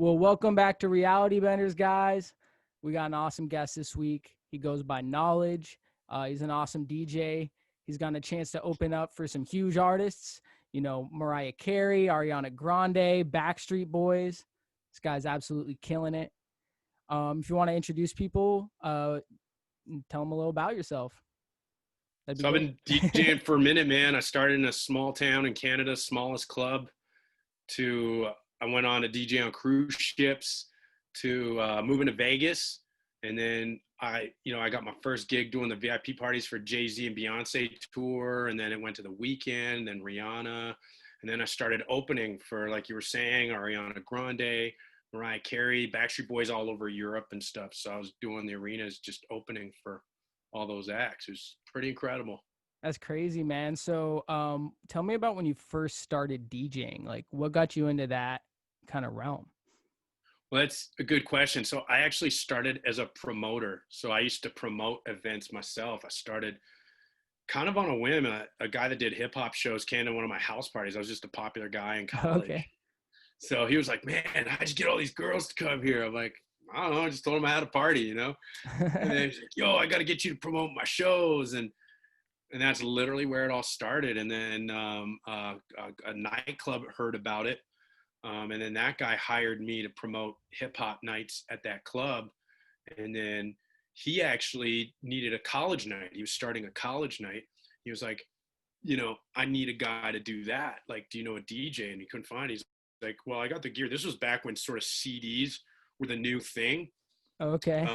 Well, welcome back to Reality Benders, guys. We got an awesome guest this week. He goes by Knowledj. He's an awesome DJ. He's gotten a chance to open up for some huge artists, Mariah Carey, Ariana Grande, Backstreet Boys. This guy's absolutely killing it. If you want to introduce people, tell them a little about yourself. So I've been DJing for a minute, man. I started in a small town in Canada, smallest club, I went on to DJ on cruise ships, to moving to Vegas. And then I got my first gig doing the VIP parties for Jay-Z and Beyonce tour. And then it went to The Weeknd, then Rihanna. And then I started opening for, like you were saying, Ariana Grande, Mariah Carey, Backstreet Boys all over Europe and stuff. So I was doing the arenas, just opening for all those acts. It was pretty incredible. That's crazy, man. So tell me about when you first started DJing. Like, what got you into that kind of realm? Well, that's a good question. So I actually started as a promoter. So I used to promote events myself. I started kind of on a whim. A guy that did hip hop shows came to one of my house parties. I was just a popular guy in college. Okay. So he was like, "Man, how'd you get all these girls to come here?" I'm like, "I don't know. I just told him I had a party, And then he's like, "Yo, I got to get you to promote my shows." And that's literally where it all started. And then a nightclub heard about it. And then that guy hired me to promote hip hop nights at that club. And then he actually needed a college night. He was starting a college night. He was like, I need a guy to do that. Like, do you know a DJ? And he couldn't find it. He's like, well, I got the gear. This was back when sort of CDs were the new thing. Okay.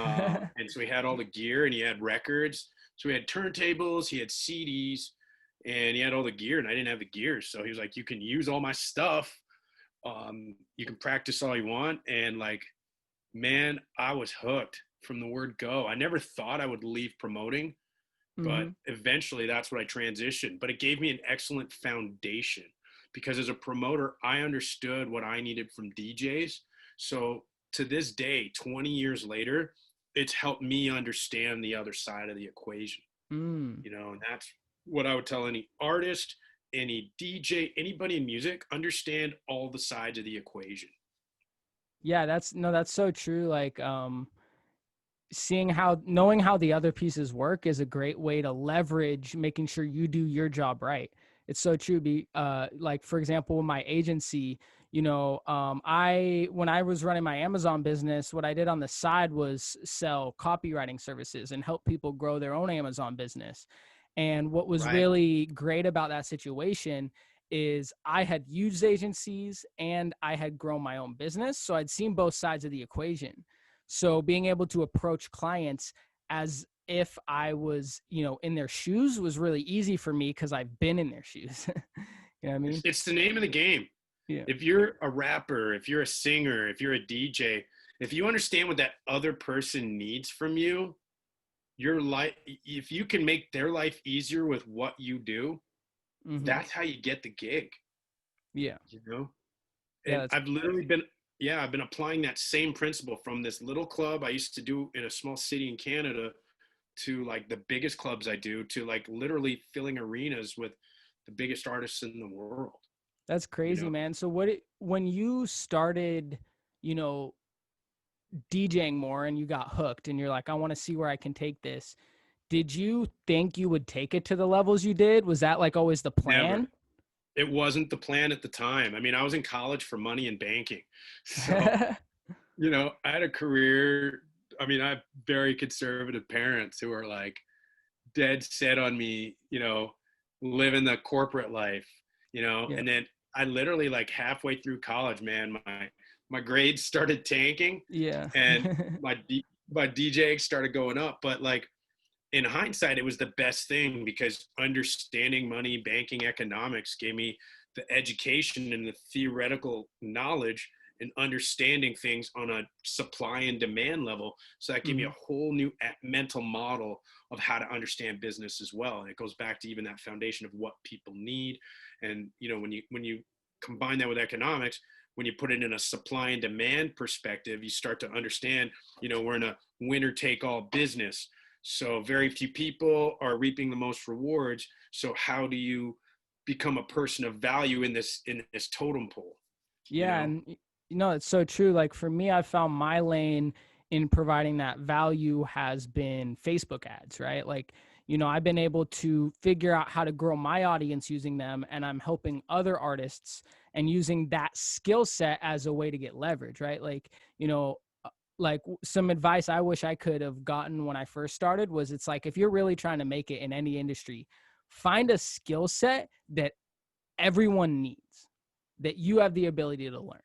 And so he had all the gear and he had records. So he had turntables, he had CDs, and he had all the gear, and I didn't have the gear. So he was like, you can use all my stuff. You can practice all you want. And like, man, I was hooked from the word go. I never thought I would leave promoting, but eventually that's what I transitioned. But it gave me an excellent foundation because as a promoter, I understood what I needed from DJs. So to this day, 20 years later, it's helped me understand the other side of the equation, and that's what I would tell any artist, any DJ, anybody in music, understand all the sides of the equation. Yeah, that's so true. Like, knowing how the other pieces work is a great way to leverage making sure you do your job right. It's so true. Like, for example, my agency, when I was running my Amazon business, what I did on the side was sell copywriting services and help people grow their own Amazon business. And what was really great about that situation is I had used agencies and I had grown my own business. So I'd seen both sides of the equation. So being able to approach clients as if I was, in their shoes was really easy for me because I've been in their shoes. You know what I mean? It's the name of the game. Yeah. If you're a rapper, if you're a singer, if you're a DJ, if you understand what that other person needs from you, your life, if you can make their life easier with what you do, that's how you get the gig. Yeah. And I've been applying that same principle from this little club I used to do in a small city in Canada to like the biggest clubs I do, to like literally filling arenas with the biggest artists in the world. That's crazy, man. So when you started, DJing more and you got hooked and you're like, I want to see where I can take this. Did you think you would take it to the levels you did? Was that like always the plan? Never. It wasn't the plan at the time. I mean, I was in college for money and banking. So, I had a career. I mean, I have very conservative parents who are like dead set on me, living the corporate life, and then I literally like halfway through college, man, my grades started tanking, and my DJ started going up. But like in hindsight, it was the best thing because understanding money, banking, economics gave me the education and the theoretical knowledge and understanding things on a supply and demand level. So that gave me a whole new mental model of how to understand business as well. And it goes back to even that foundation of what people need. And, when you combine that with economics, when you put it in a supply and demand perspective, you start to understand, we're in a winner take all business. So very few people are reaping the most rewards. So how do you become a person of value in this totem pole? Yeah. And It's so true. Like for me, I found my lane in providing that value has been Facebook ads, right? Like, I've been able to figure out how to grow my audience using them, and I'm helping other artists and using that skill set as a way to get leverage, right? Like, some advice I wish I could have gotten when I first started was, it's like, if you're really trying to make it in any industry, find a skill set that everyone needs, that you have the ability to learn,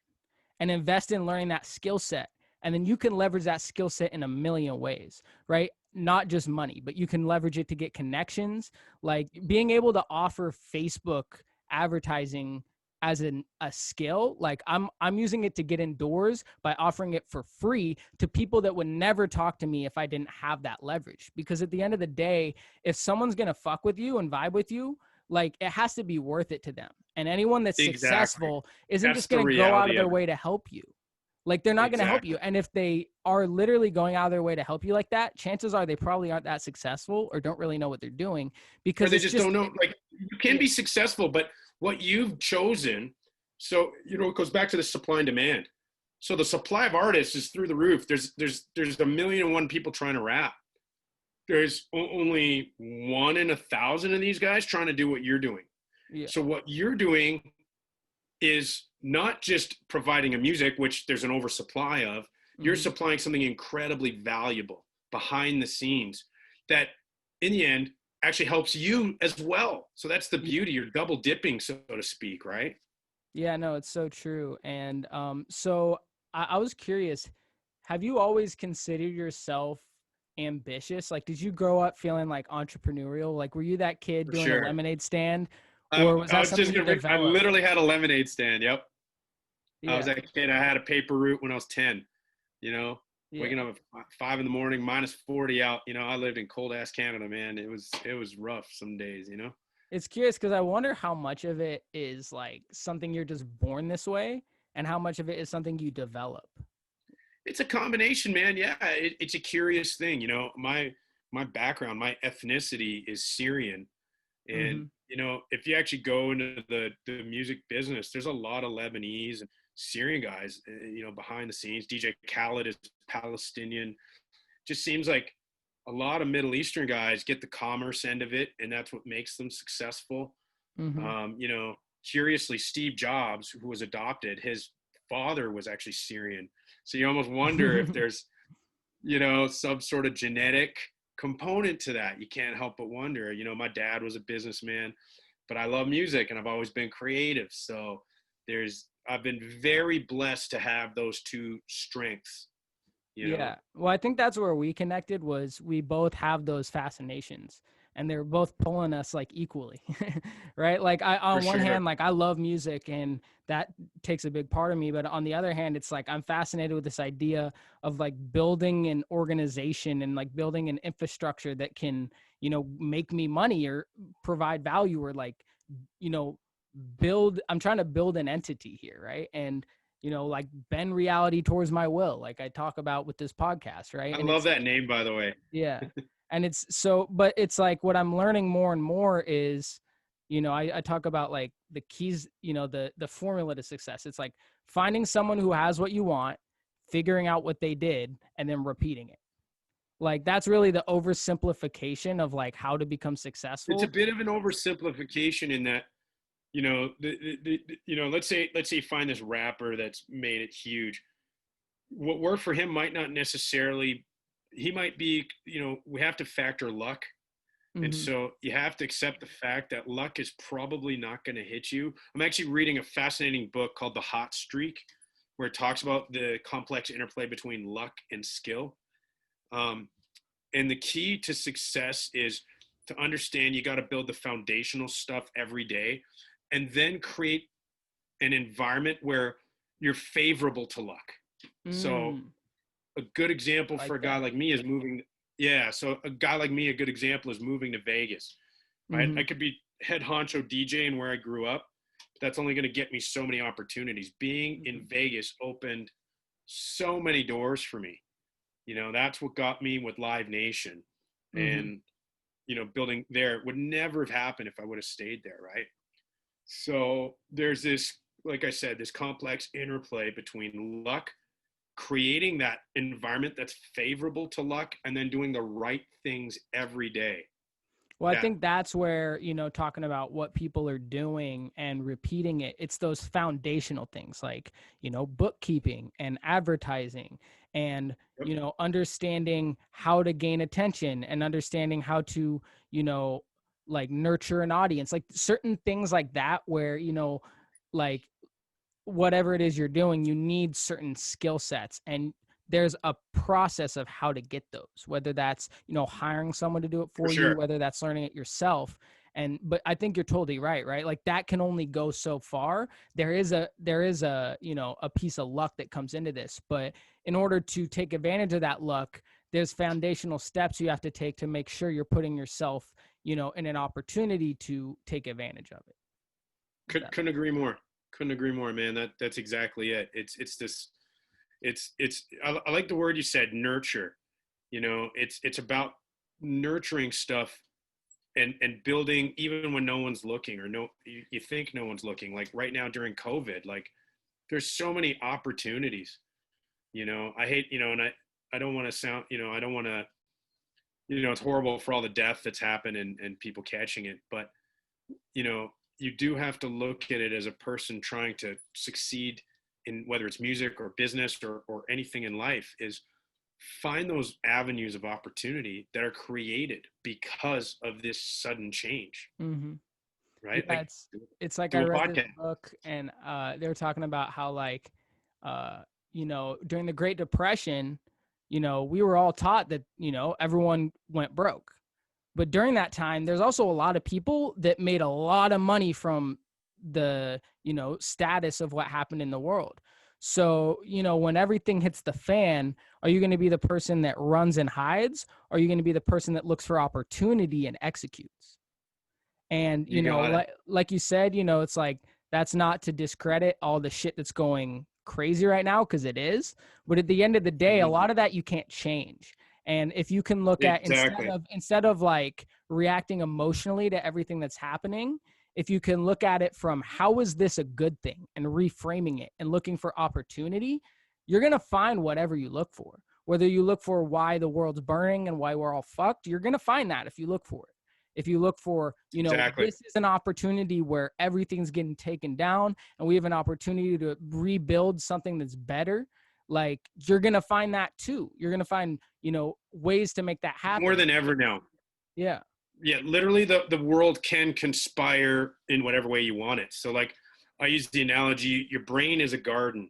and invest in learning that skill set. And then you can leverage that skill set in a million ways, right? Not just money, but you can leverage it to get connections. Like being able to offer Facebook advertising as a skill, like I'm using it to get indoors by offering it for free to people that would never talk to me if I didn't have that leverage. Because at the end of the day, if someone's gonna fuck with you and vibe with you, like it has to be worth it to them. And anyone that's Exactly. successful isn't That's just the going to go out of reality their of it. way to help you. Like they're not going to help you. Exactly. And if they are literally going out of their way to help you like that, chances are they probably aren't that successful or don't really know what they're doing, Or because they it's just just, don't know. Like you can yeah, be successful, but what you've chosen, so it goes back to the supply and demand. So the supply of artists is through the roof. There's a million and one people trying to rap. There's only 1 in 1,000 of these guys trying to do what you're doing. yeah. So what you're doing is not just providing a music, which there's an oversupply of. You're Hmm. supplying something incredibly valuable behind the scenes that in the end actually helps you as well. So that's the beauty. You're double dipping, so to speak, right? Yeah, no, it's so true. And so I was curious, have you always considered yourself ambitious? Like, did you grow up feeling like entrepreneurial? Like, were you that kid For doing the sure. lemonade stand, I, or was I that was just something you gonna bring. I developed? literally had a lemonade stand. Yep. I was Yeah, that kid. I had a paper route when I was 10. You know, yeah. waking up at 5 in the morning, -40 out. I lived in cold ass Canada, man. It was rough some days. It's curious because I wonder how much of it is like something you're just born this way, and how much of it is something you develop. It's a combination, man. Yeah, it's a curious thing. My background, my ethnicity is Syrian, and Mm-hmm. if you actually go into the music business, there's a lot of Lebanese and Syrian guys, behind the scenes. DJ Khaled is Palestinian. Just seems like a lot of Middle Eastern guys get the commerce end of it, and that's what makes them successful. Mm-hmm. Curiously, Steve Jobs, who was adopted, his father was actually Syrian. So you almost wonder if there's, some sort of genetic component to that. You can't help but wonder. My dad was a businessman, but I love music and I've always been creative. So I've been very blessed to have those two strengths, you know. Yeah. Well, I think that's where we connected, was we both have those fascinations, and they're both pulling us like equally. Right? Like I, For on one sure. hand, like I love music and that takes a big part of me, but on the other hand, it's like I'm fascinated with this idea of like building an organization and like building an infrastructure that can, make me money or provide value, or like, you know, I'm trying to build an entity here, right? And like bend reality towards my will, like I talk about with this podcast, right? I And love it's, that name, by the way. yeah. And it's so, but it's like what I'm learning more and more is, I talk about like the keys, the formula to success. It's like finding someone who has what you want, figuring out what they did, and then repeating it. Like that's really the oversimplification of like how to become It's a successful. bit of an oversimplification in that, let's say you find this rapper that's made it huge. What worked for him might not necessarily. He might be. We have to factor luck, and Hmm. so you have to accept the fact that luck is probably not going to hit you. I'm actually reading a fascinating book called The Hot Streak, where it talks about the complex interplay between luck and skill. Um, and the key to success is to understand you got to build the foundational stuff every day and then create an environment where you're favorable to luck. So Mm, a good example like for a guy that. like me is moving. Yeah, so a guy like me, a good example is moving to Vegas. Right, Hmm. I could be head honcho DJ where I grew up. But that's only going to get me so many opportunities. Being in Vegas opened so many doors for me. That's what got me with Live Nation, Hmm. and building there would never have happened if I would have stayed there, right? So there's this like I said, this complex interplay between luck, creating that environment that's favorable to luck, and then doing the right things every day. Well, I That think that's where, talking about what people are doing and repeating it, it's those foundational things like, bookkeeping and advertising and, yep, understanding how to gain attention and understanding how to, you know, like nurture an audience, like certain things like that where, like whatever it is you're doing, you need certain skill sets, and there's a process of how to get those, whether that's, hiring someone to do it for for you, sure. whether that's learning it yourself. But I think you're totally right? Like that can only go so far. There is a, a piece of luck that comes into this, but in order to take advantage of that luck, there's foundational steps you have to take to make sure you're putting yourself, in an opportunity to take advantage of it. Couldn't agree more. Couldn't agree more, man. That's exactly it. It's this. It's. I like the word you said, nurture. It's about nurturing stuff and building even when no one's looking, or no, you think no one's looking. Like right now during COVID, like there's so many opportunities. I hate, and I don't want to sound, I don't want to, it's horrible for all the death that's happened and people catching it, but you know, you do have to look at it as a person trying to succeed in whether it's music or business or anything in life, is find those avenues of opportunity that are created because of this sudden change, Mm-hmm. right? Yeah, Like it's like I do a read this podcast. book, and they were talking about how like during the Great Depression, we were all taught that, everyone went broke. But during that time, there's also a lot of people that made a lot of money from the, status of what happened in the world. So, when everything hits the fan, are you going to be the person that runs and hides? Or are you going to be the person that looks for opportunity and executes? And, You got it. like you said, it's like, that's not to discredit all the shit that's going crazy right now, because it is. But at the end of the day, a Mhm. lot of that you can't change. And if you can look at, instead Exactly. of like reacting emotionally to everything that's happening, if you can look at it from how is this a good thing and reframing it and looking for opportunity, you're going to find whatever you look for. Whether you look for why the world's burning and why we're all fucked, you're going to find that if you look for it. If you look for, Exactly. this is an opportunity where everything's getting taken down and we have an opportunity to rebuild something that's better, like you're going to find that too. You're going to find, ways to make that More happen. than ever now. Yeah. Yeah, literally the world can conspire in whatever way you want it. So like I use the analogy, your brain is a garden.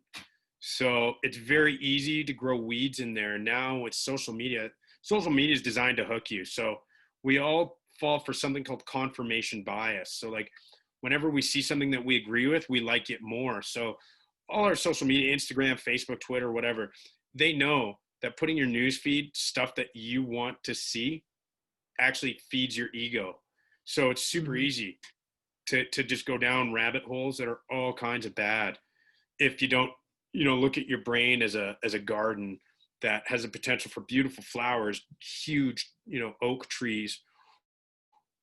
So it's very easy to grow weeds in there. Now with social media is designed to hook you. So we all fall for something called confirmation bias. So like whenever we see something that we agree with, we like it more. So all our social media, Instagram, Facebook, Twitter, whatever, they know that putting your news feed stuff that you want to see actually feeds your ego. So it's super Mm-hmm. easy to just go down rabbit holes that are all kinds of bad if you don't, look at your brain as a garden that has a potential for beautiful flowers, huge, oak trees,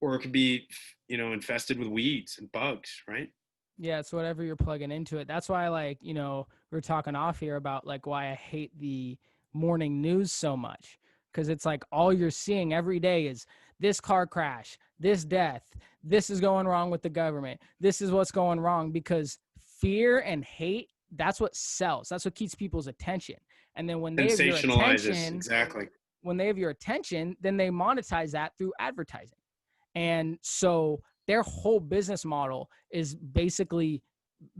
or it could be, infested with weeds and bugs, right? Yeah, it's whatever you're plugging into it. That's why, like, we are talking off here about like why I hate the morning news so much. Because it's like all you're seeing every day is this car crash, this death, this is going wrong with the government, this is what's going wrong. Because fear and hate, that's what sells. That's what keeps people's attention. And then Sensationalizes, exactly. when they have your attention, then they monetize that through advertising. And so their whole business model is basically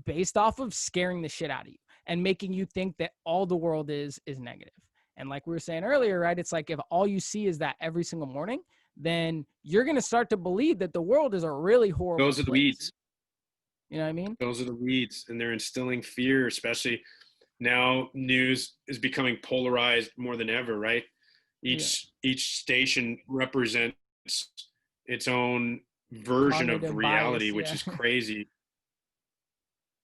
based off of scaring the shit out of you and making you think that all the world is negative. And like we were saying earlier, right? It's like if all you see is that every single morning, then you're going to start to believe that the world is a really horrible Those are the place. weeds. You know what I mean? Those are the weeds, and they're instilling fear, especially now. News is becoming polarized more than ever, right? Yeah. Each station represents its own version of Cognitive reality, bias. which Yeah. is crazy.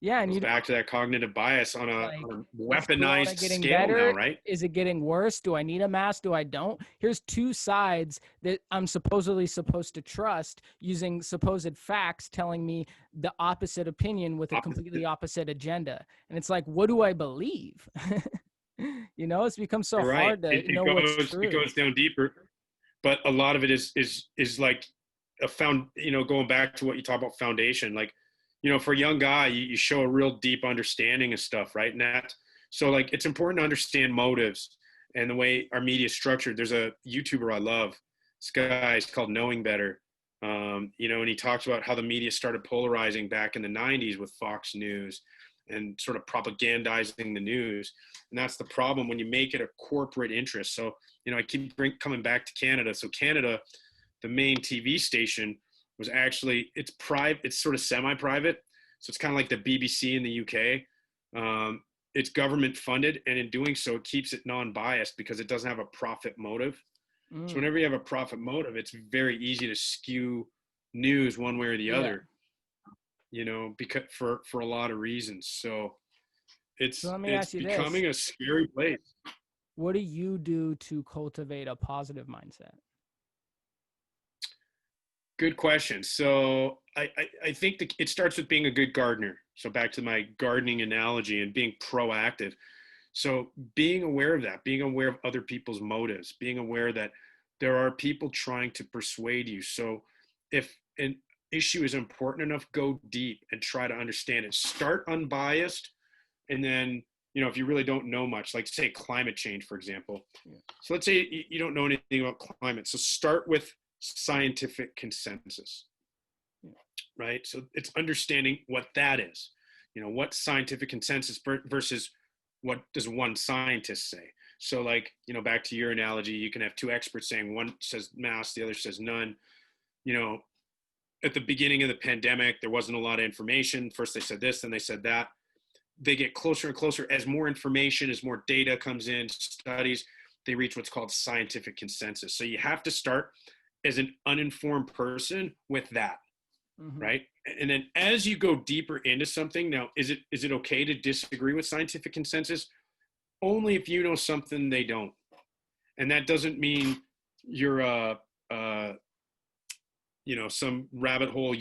Yeah, and Goes you back to that cognitive bias on like, a is Corona weaponized getting scale now, better? right? Is it getting worse? Do I need a mask? Do I don't? Here's two sides that I'm supposedly supposed to trust using supposed facts telling me the opposite opinion with a completely Opposite. opposite agenda. And it's like, what do I believe? It's become so You're right. hard to It know what's it true. goes down deeper, but a lot of it is like a going back to what you talk about foundation, like, for a young guy, you show a real deep understanding of stuff, right? And that, so like, it's important to understand motives and the way our media is structured. There's a YouTuber I love. This guy is called Knowing Better. And he talks about how the media started polarizing back in the 90s with Fox News and sort of propagandizing the news. And that's the problem when you make it a corporate interest. So, I keep coming back to Canada. So Canada, the main TV station was actually, it's private, it's sort of semi-private. So it's kind of like the BBC in the UK. It's government funded, and in doing so, it keeps it non-biased because it doesn't have a profit motive. So Mm, whenever you have a profit motive, it's very easy to skew news one way or the yeah. other, because for a lot of reasons. So So let me it's ask you this. becoming a scary place. What do you do to cultivate a positive mindset? Good question. So I think it starts with being a good gardener. So back to my gardening analogy and being proactive. So being aware of that, being aware of other people's motives, being aware that there are people trying to persuade you. So if an issue is important enough, go deep and try to understand it. Start unbiased, and then, if you really don't know much, like say climate change, for example. Yeah. So let's say you don't know anything about climate. So start with scientific consensus, Yeah. right? So it's understanding what that is. What scientific consensus versus what does one scientist say? So like, back to your analogy, you can have two experts saying, one says mask, the other says none. You know, at the beginning of the pandemic, there wasn't a lot of information. First they said this, then they said that. They get closer and closer as more information, as more data comes in, studies, they reach what's called scientific consensus. So you have to start as an uninformed person with that, Mm-hmm. right? And then as you go deeper into something, now is it okay to disagree with scientific consensus? Only if you know something they don't. And that doesn't mean you're some rabbit hole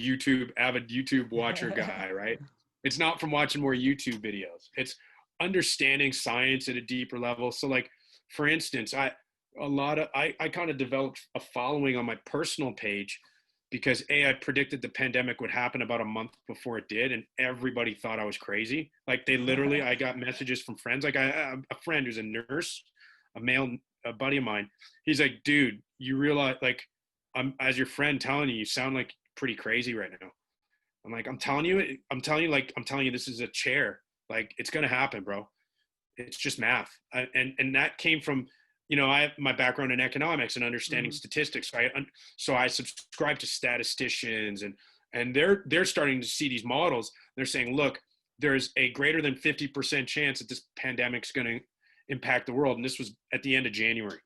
avid YouTube watcher guy, right? It's not from watching more YouTube videos. It's understanding science at a deeper level. So like, for instance, I kind of developed a following on my personal page because I predicted the pandemic would happen about a month before it did, and everybody thought I was crazy. Like I got messages from friends. Like a friend who's a nurse, a buddy of mine. He's like, dude, you realize, like, I'm, as your friend, telling you sound like pretty crazy right now. I'm like, I'm telling you, this is a chair. Like, it's gonna happen, bro. It's just math. And that came from, I have my background in economics and understanding Mm-hmm. statistics. So I subscribe to statisticians, and they're starting to see these models. They're saying, look, there's a greater than 50% chance that this pandemic's going to impact the world. And this was at the end of January.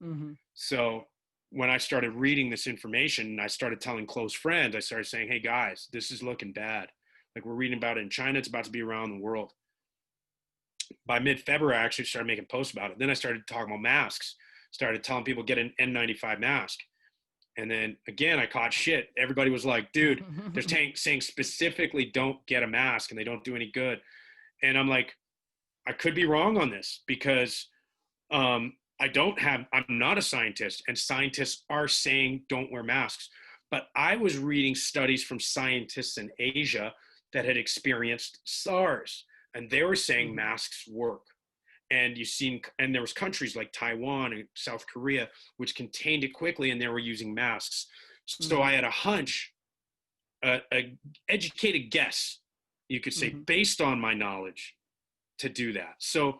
Mm-hmm. So when I started reading this information, I started telling close friends, I started saying, hey guys, this is looking bad. Like, we're reading about it in China. It's about to be around the world. By mid-February, I actually started making posts about it. Then I started talking about masks, started telling people get an N95 mask. And then again, I caught shit. Everybody was like, dude, they're saying specifically don't get a mask and they don't do any good. And I'm like, I could be wrong on this because I'm not a scientist, and scientists are saying don't wear masks. But I was reading studies from scientists in Asia that had experienced SARS, and they were saying Mm-hmm. masks work. And there was countries like Taiwan and South Korea which contained it quickly, and they were using masks. So Mm-hmm. I had a hunch, a educated guess, you could say, Mm-hmm. based on my knowledge, to do that. So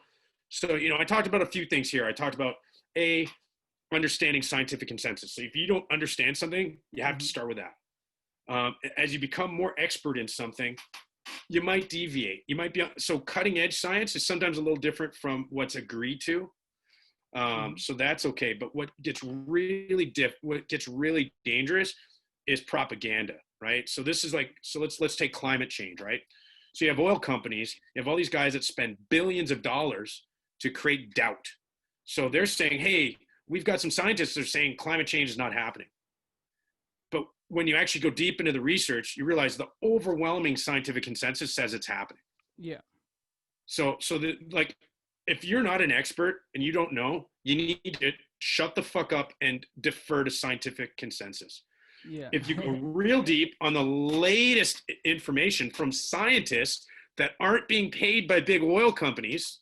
I talked about a few things here. I talked about understanding scientific consensus. So if you don't understand something, you have to Mm-hmm. start with that. As you become more expert in something, you might deviate. You might be so cutting edge science is sometimes a little different from what's agreed to. Mm-hmm. So that's okay. But what gets really dangerous is propaganda, right? So this is like, so let's take climate change, right? So you have oil companies, you have all these guys that spend billions of dollars to create doubt. So they're saying, hey, we've got some scientists that are saying climate change is not happening. But when you actually go deep into the research, you realize the overwhelming scientific consensus says it's happening. Yeah. So like, if you're not an expert and you don't know, you need to shut the fuck up and defer to scientific consensus. Yeah. If you go real deep on the latest information from scientists that aren't being paid by big oil companies,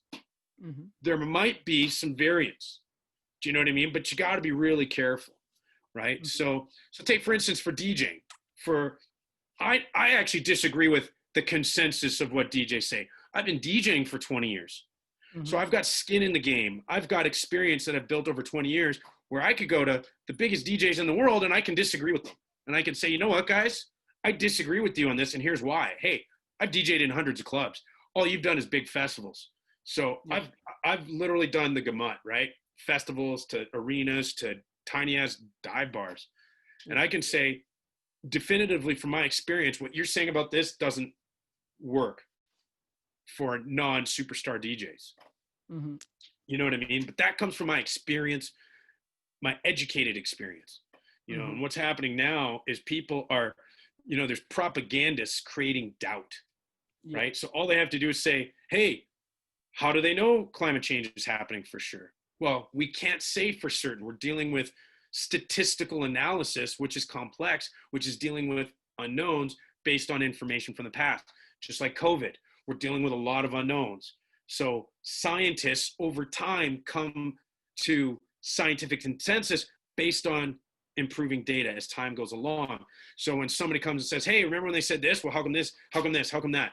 mm-hmm. there might be some variance. Do you know what I mean? But you got to be really careful, right? Mm-hmm. So take, for instance, for DJing. I actually disagree with the consensus of what DJs say. I've been DJing for 20 years. Mm-hmm. So I've got skin in the game. I've got experience that I've built over 20 years where I could go to the biggest DJs in the world and I can disagree with them. And I can say, you know what, guys? I disagree with you on this, and here's why. Hey, I've DJed in hundreds of clubs. All you've done is big festivals. So yeah. I've literally done the gamut, right? Festivals to arenas to tiny-ass dive bars. And I can say definitively from my experience, what you're saying about this doesn't work for non-superstar DJs. Mm-hmm. You know what I mean? But that comes from my experience, my educated experience, you know, mm-hmm. and what's happening now is people are, you know, there's propagandists creating doubt, yeah. right? So all they have to do is say, hey, how do they know climate change is happening for sure? Well, we can't say for certain. We're dealing with statistical analysis, which is complex, which is dealing with unknowns based on information from the past, just like COVID. We're dealing with a lot of unknowns. So scientists over time come to scientific consensus based on improving data as time goes along. So when somebody comes and says, hey, remember when they said this? Well, how come this? How come this? How come that?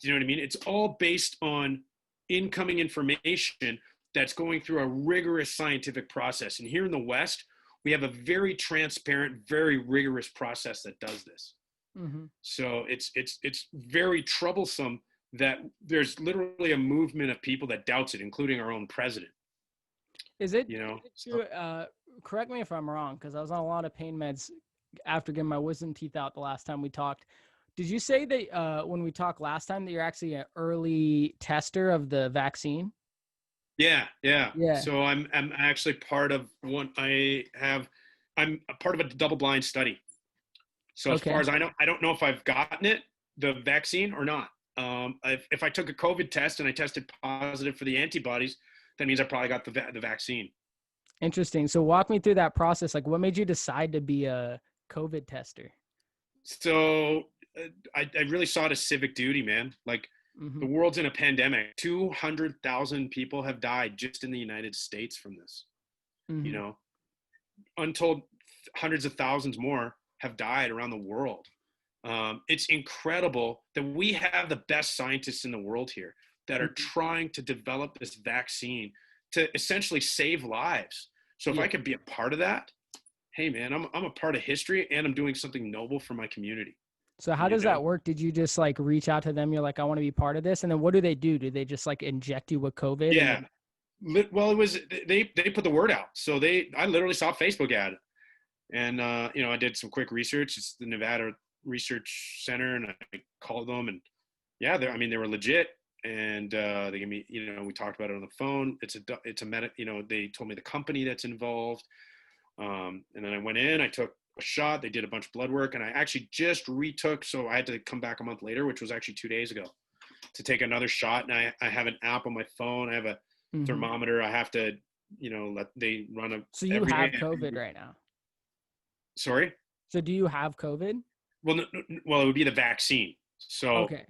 Do you know what I mean? It's all based on incoming information that's going through a rigorous scientific process. And here in the West, we have a very transparent, very rigorous process that does this. Mm-hmm. So it's very troublesome that there's literally a movement of people that doubts it, including our own president. Is it, you know, correct me if I'm wrong, because I was on a lot of pain meds after getting my wisdom teeth out the last time we talked. Did you say that when we talked last time that you're actually an early tester of the vaccine? Yeah. So I'm actually part of one. I'm a part of a double-blind study. So as far as I know, I don't know if I've gotten it, the vaccine, or not. If I took a COVID test and I tested positive for the antibodies, that means I probably got the vaccine. Interesting. So walk me through that process. Like, what made you decide to be a COVID tester? So I really saw it as civic duty, man. Like, mm-hmm. the world's in a pandemic. 200,000 people have died just in the United States from this. Mm-hmm. You know, untold hundreds of thousands more have died around the world. It's incredible that we have the best scientists in the world here that are trying to develop this vaccine to essentially save lives. So if I could be a part of that, hey man, I'm a part of history and I'm doing something noble for my community. So how does that work? Did you just like reach out to them? You're like, I want to be part of this. And then what do they do? Do they just like inject you with COVID? Yeah. Well, it was, they put the word out. So I literally saw a Facebook ad and, you know, I did some quick research. It's the Nevada Research Center. And I called them and they were legit. And they gave me, you know, we talked about it on the phone. It's a you know, they told me the company that's involved. And then I went in, I took a shot. They did a bunch of blood work and I actually just retook. So I had to come back a month later, which was actually 2 days ago, to take another shot. And I have an app on my phone. I have a mm-hmm. thermometer. I have to, you know, they run a. So you have COVID right now? Sorry? So do you have COVID? Well, well, it would be the vaccine. So okay.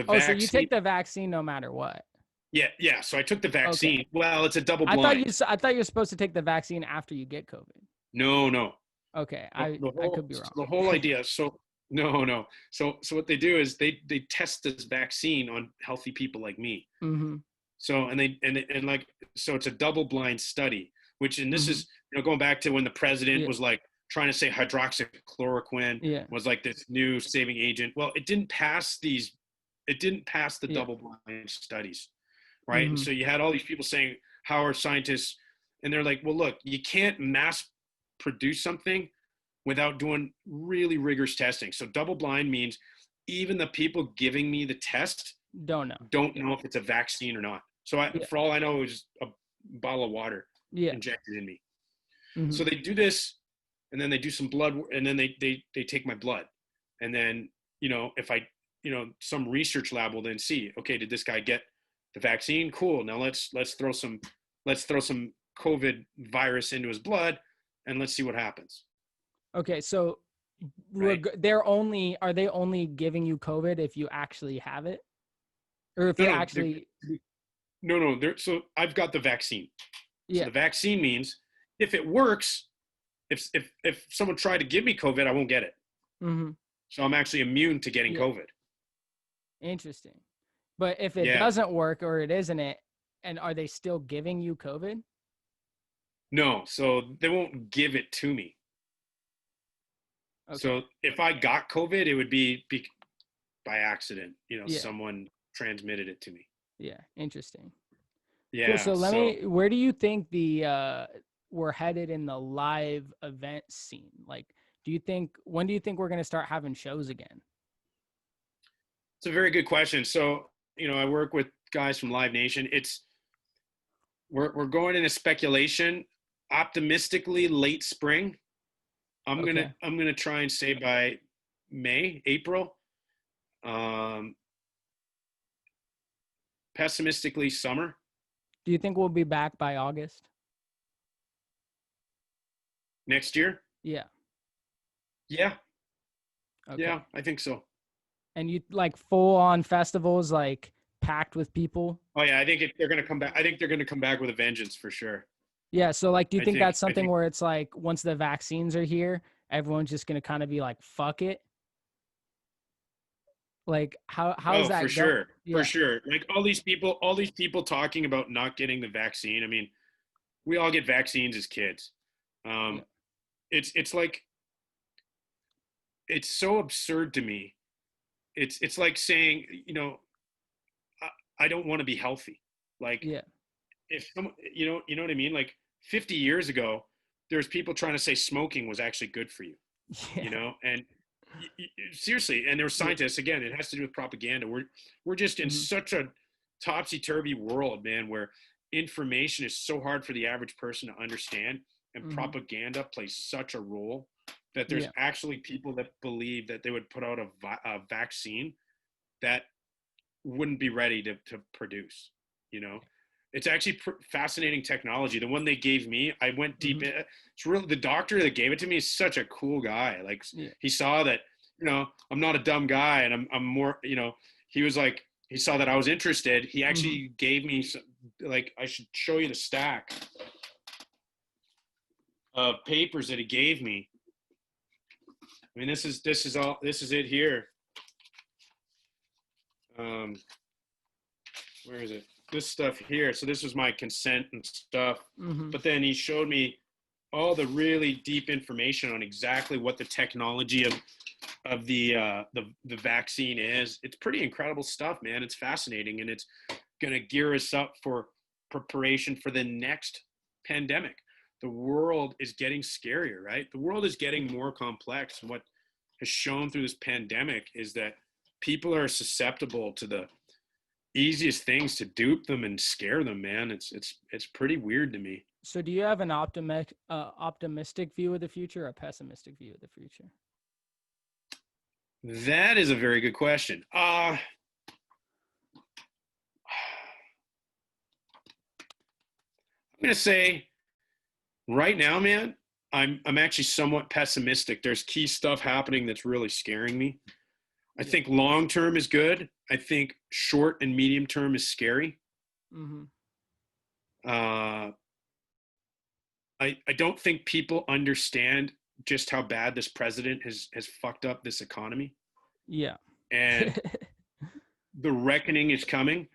So you take the vaccine no matter what? Yeah. So I took the vaccine. Okay. Well, it's a double blind. I thought you're supposed to take the vaccine after you get COVID. No. Okay, I could be wrong. The whole idea. So no. So what they do is they test this vaccine on healthy people like me. Mm-hmm. So so it's a double blind study. Which this is, you know, going back to when the president was like trying to say hydroxychloroquine was like this new saving agent. Well, it didn't pass the double blind studies, right? Mm-hmm. And so you had all these people saying, how are scientists? And they're like, well, look, you can't mass produce something without doing really rigorous testing. So double blind means even the people giving me the test Don't know. don't know if it's a vaccine or not. So Yeah. for all I know, it was just a bottle of water Yeah. injected in me. Hmm. So they do this, and then they do some blood, and then they take my blood, and then if I some research lab will then see, okay, did this guy get the vaccine? Cool. Now let's throw some COVID virus into his blood, and let's see what happens. Okay, so Right? are they only giving you COVID if you actually have it, or if No, you no, actually? no, no. So I've got the vaccine. So Yeah. the vaccine means if it works, if someone tried to give me COVID, I won't get it. Hmm. So I'm actually immune to getting Yeah. COVID. Interesting. But if it Yeah. doesn't work or it isn't it, and are they still giving you COVID? No, so they won't give it to me. Okay. So if I got COVID, it would be by accident. Yeah. Someone transmitted it to me. Yeah. Interesting. Cool. Yeah. So So where do you think we're headed in the live event scene? Like, when do you think we're going to start having shows again? it's a very good question. So I work with guys from Live Nation. We're going into speculation. Optimistically, late spring. I'm gonna Okay. I'm gonna try and say by April. Um, Pessimistically, summer Do you think we'll be back by August? next year. Yeah. Yeah, Okay. yeah, I think so. And you like full on festivals, like packed with people? Oh yeah, they're gonna come back. I think they're gonna come back with a vengeance for sure. Yeah. So like, do you I think think that's I something think where it's like once the vaccines are here, everyone's just going to kind of be like, fuck it? Like how's Oh, for that go? sure, for Yeah. sure. Like all these people talking about not getting the vaccine. I mean, we all get vaccines as kids. Yeah. Um, it's like it's so absurd to me. It's like saying, I don't want to be healthy. Like Yeah. if someone, what I mean? Like 50 years ago, there's people trying to say smoking was actually good for you, Yeah. and seriously, and there were Yeah. scientists. Again, it has to do with propaganda. We're just in Hmm. such a topsy-turvy world, man, where information is so hard for the average person to understand, and Hmm. propaganda plays such a role that there's Yeah. actually people that believe that they would put out a vaccine that wouldn't be ready to produce. You know, it's actually fascinating technology. The one they gave me, I went deep Hmm. in. It's really the doctor that gave it to me is such a cool guy. Like Yeah. he saw that I'm not a dumb guy, and I'm more he was like he saw that I was interested. He Hmm. actually gave me some, like I should show you the stack of papers that he gave me. I mean, this is it here. Um, where is it? This stuff here. So this was my consent and stuff. Hmm. But then he showed me all the really deep information on exactly what the technology of the vaccine is. It's pretty incredible stuff, man. It's fascinating, and it's going to gear us up for preparation for the next pandemic. The world is getting scarier, right? The world is getting more complex. And what has shown through this pandemic is that people are susceptible to the easiest things to dupe them and scare them, man. It's pretty weird to me. So do you have an optimistic view of the future or a pessimistic view of the future? That is a very good question. I'm gonna say right now, man, I'm actually somewhat pessimistic. There's key stuff happening that's really scaring me. I Yeah. think long term is good. I think short and medium term is scary. Hmm. Uh, I don't think people understand just how bad this president has fucked up this economy, Yeah. and the reckoning is coming.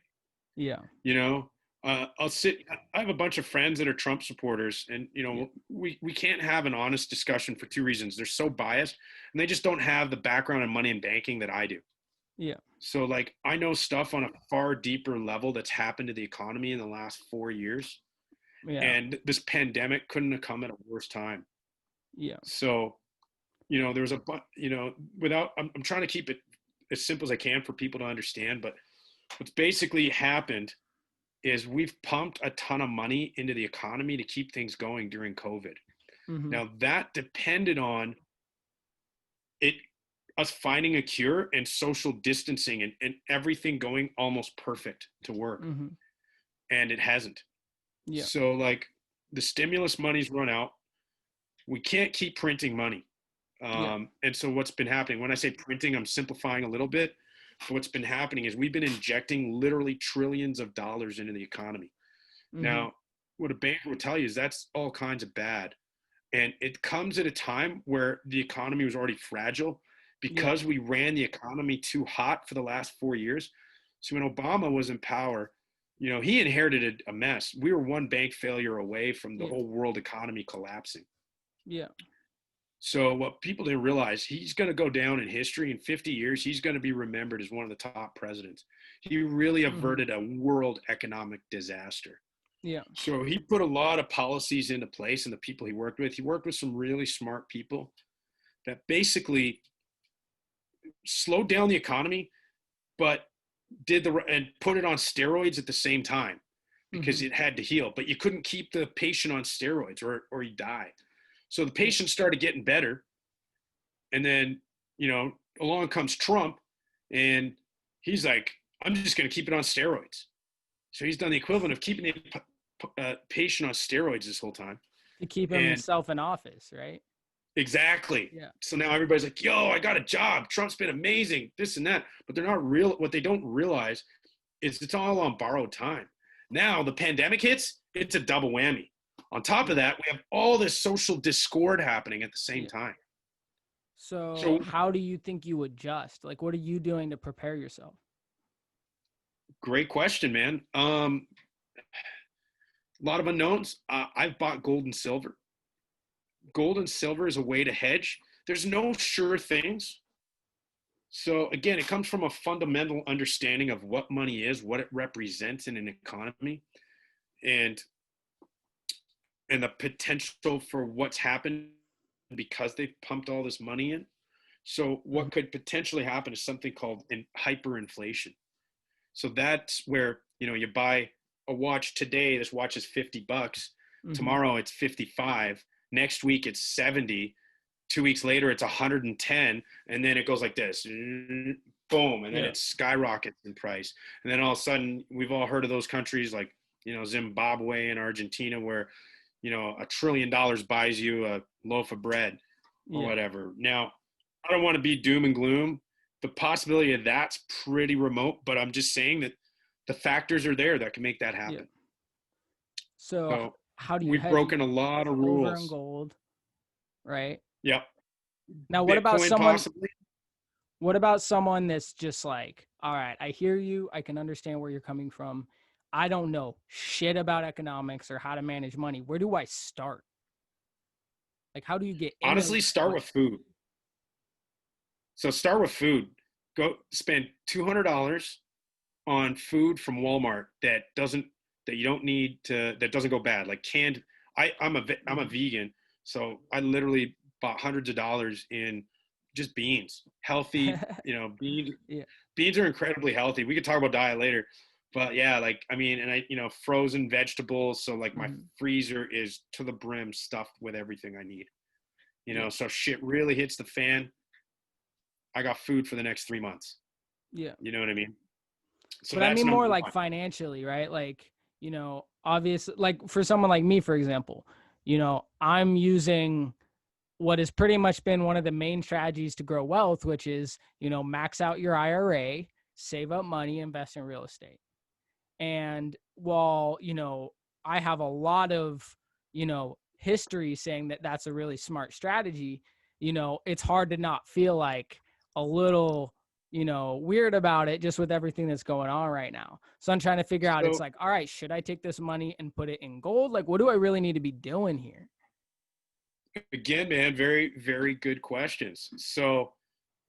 Yeah. You know, I'll sit. I have a bunch of friends that are Trump supporters, and Yeah. we can't have an honest discussion for two reasons. They're so biased, and they just don't have the background in money and banking that I do. Yeah. So, like, I know stuff on a far deeper level that's happened to the economy in the last 4 years, Yeah. and this pandemic couldn't have come at a worse time. Yeah. So, there was without. I'm trying to keep it as simple as I can for people to understand. But what's basically happened is we've pumped a ton of money into the economy to keep things going during COVID. Mm-hmm. Now that depended on it, us finding a cure and social distancing and everything going almost perfect to work. Mm-hmm. And it hasn't. Yeah. So like the stimulus money's run out. We can't keep printing money. Yeah. And so what's been happening, when I say printing, I'm simplifying a little bit. But what's been happening is we've been injecting literally trillions of dollars into the economy. Mm-hmm. Now, what a banker would tell you is that's all kinds of bad. And it comes at a time where the economy was already fragile Yeah. because we ran the economy too hot for the last 4 years. So when Obama was in power, you know, he inherited a mess. We were one bank failure away from the Yeah. whole world economy collapsing. Yeah. So what people didn't realize, he's going to go down in history in 50 years. He's going to be remembered as one of the top presidents. He really Mm-hmm. averted a world economic disaster. Yeah. So he put a lot of policies into place, and the people he worked with some really smart people that basically slowed down the economy, but and put it on steroids at the same time Mm-hmm. because it had to heal. But you couldn't keep the patient on steroids or he'd die. So the Yeah. patient started getting better, and then along comes Trump, and he's like, I'm just going to keep it on steroids. So he's done the equivalent of keeping the patient on steroids this whole time. To keep And himself in office, right? exactly. Yeah. So now everybody's like, yo, I got a job. Trump's been amazing, this and that. But they're not real. What they don't realize is it's all on borrowed time. Now the pandemic hits, it's a double whammy. On top of Yeah. that, we have all this social discord happening at the same Yeah. time. So So how do you think you adjust? Like, what are you doing to prepare yourself? great question, man. A lot of unknowns. I've bought gold and silver. Gold and silver is a way to hedge. There's no sure things. So again, it comes from a fundamental understanding of what money is, what it represents in an economy, and the potential for what's happened because they've pumped all this money in. So Mm-hmm. what could potentially happen is something called hyperinflation. So that's where, you buy a watch today, this watch is $50. Mm-hmm. Tomorrow it's 55. Next week it's 70. 2 weeks later it's 110. And then it goes like this, boom. And then Yeah. it skyrockets in price. And then all of a sudden we've all heard of those countries like, Zimbabwe and Argentina where, $1 trillion buys you a loaf of bread or Yeah. whatever. Now, I don't want to be doom and gloom. The possibility of that's pretty remote, but I'm just saying that the factors are there that can make that Yeah. happen. So So how do you we've hedge? You broken a lot of silver and rules. gold, right? Yep. Now, Bitcoin possibly. what about someone that's just like, all right, I hear you. I can understand where you're coming from. I don't know shit about economics or how to manage money. Where do I start? Like, how do you get into Honestly, start what? with food. So start with food. Go spend $200 on food from Walmart that you don't need to that doesn't go bad. Like canned. I'm a Mhm. vegan, so I literally bought hundreds of dollars in just beans, healthy. Beans. Yeah. Beans are incredibly healthy. We could talk about diet later, but yeah, like I mean, and frozen vegetables. So like my Mhm. freezer is to the brim stuffed with everything I need. Yeah. So shit really hits the fan. I got food for the next 3 months. Yeah. You know what I mean? So But I that's mean number more like one. financially, right? Like, obviously, like for someone like me, for example, I'm using what has pretty much been one of the main strategies to grow wealth, which is, max out your IRA, save up money, invest in real estate. And while, I have a lot of, history saying that that's a really smart strategy, it's hard to not feel like a little, weird about it just with everything that's going on right now. So I'm trying to figure out, it's So like, all right, should I take this money and put it in gold? Like, what do I really need to be doing here? again, man, very, very good questions. So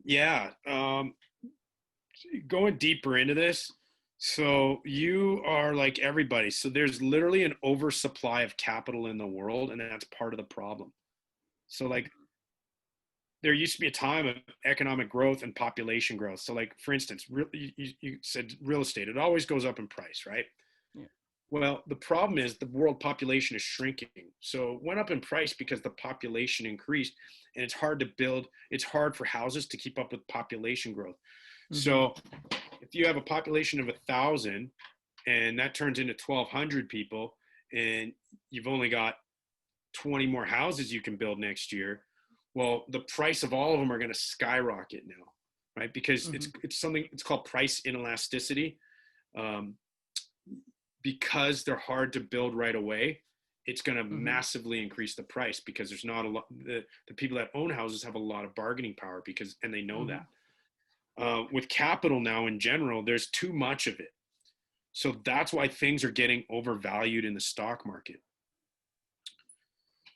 yeah, going deeper into this. So you are like everybody. So there's literally an oversupply of capital in the world, and that's part of the problem. So like there used to be a time of economic growth and population growth. So like, for instance, you said real estate, it always goes up in price, right? Yeah. Well, the problem is the world population is shrinking. So it went up in price because the population increased, and it's hard to build. It's hard for houses to keep up with population growth. Mm-hmm. So if you have a population of 1,000 and that turns into 1,200 people, and you've only got 20 more houses you can build next year, well, the price of all of them are going to skyrocket now, right? Because Mm-hmm. it's called price inelasticity. Um, because they're hard to build right away, it's going to Mm-hmm. massively increase the price because there's not a lot. The people that own houses have a lot of bargaining power and they know Mm-hmm. that. With capital now in general, there's too much of it. So that's why things are getting overvalued in the stock market.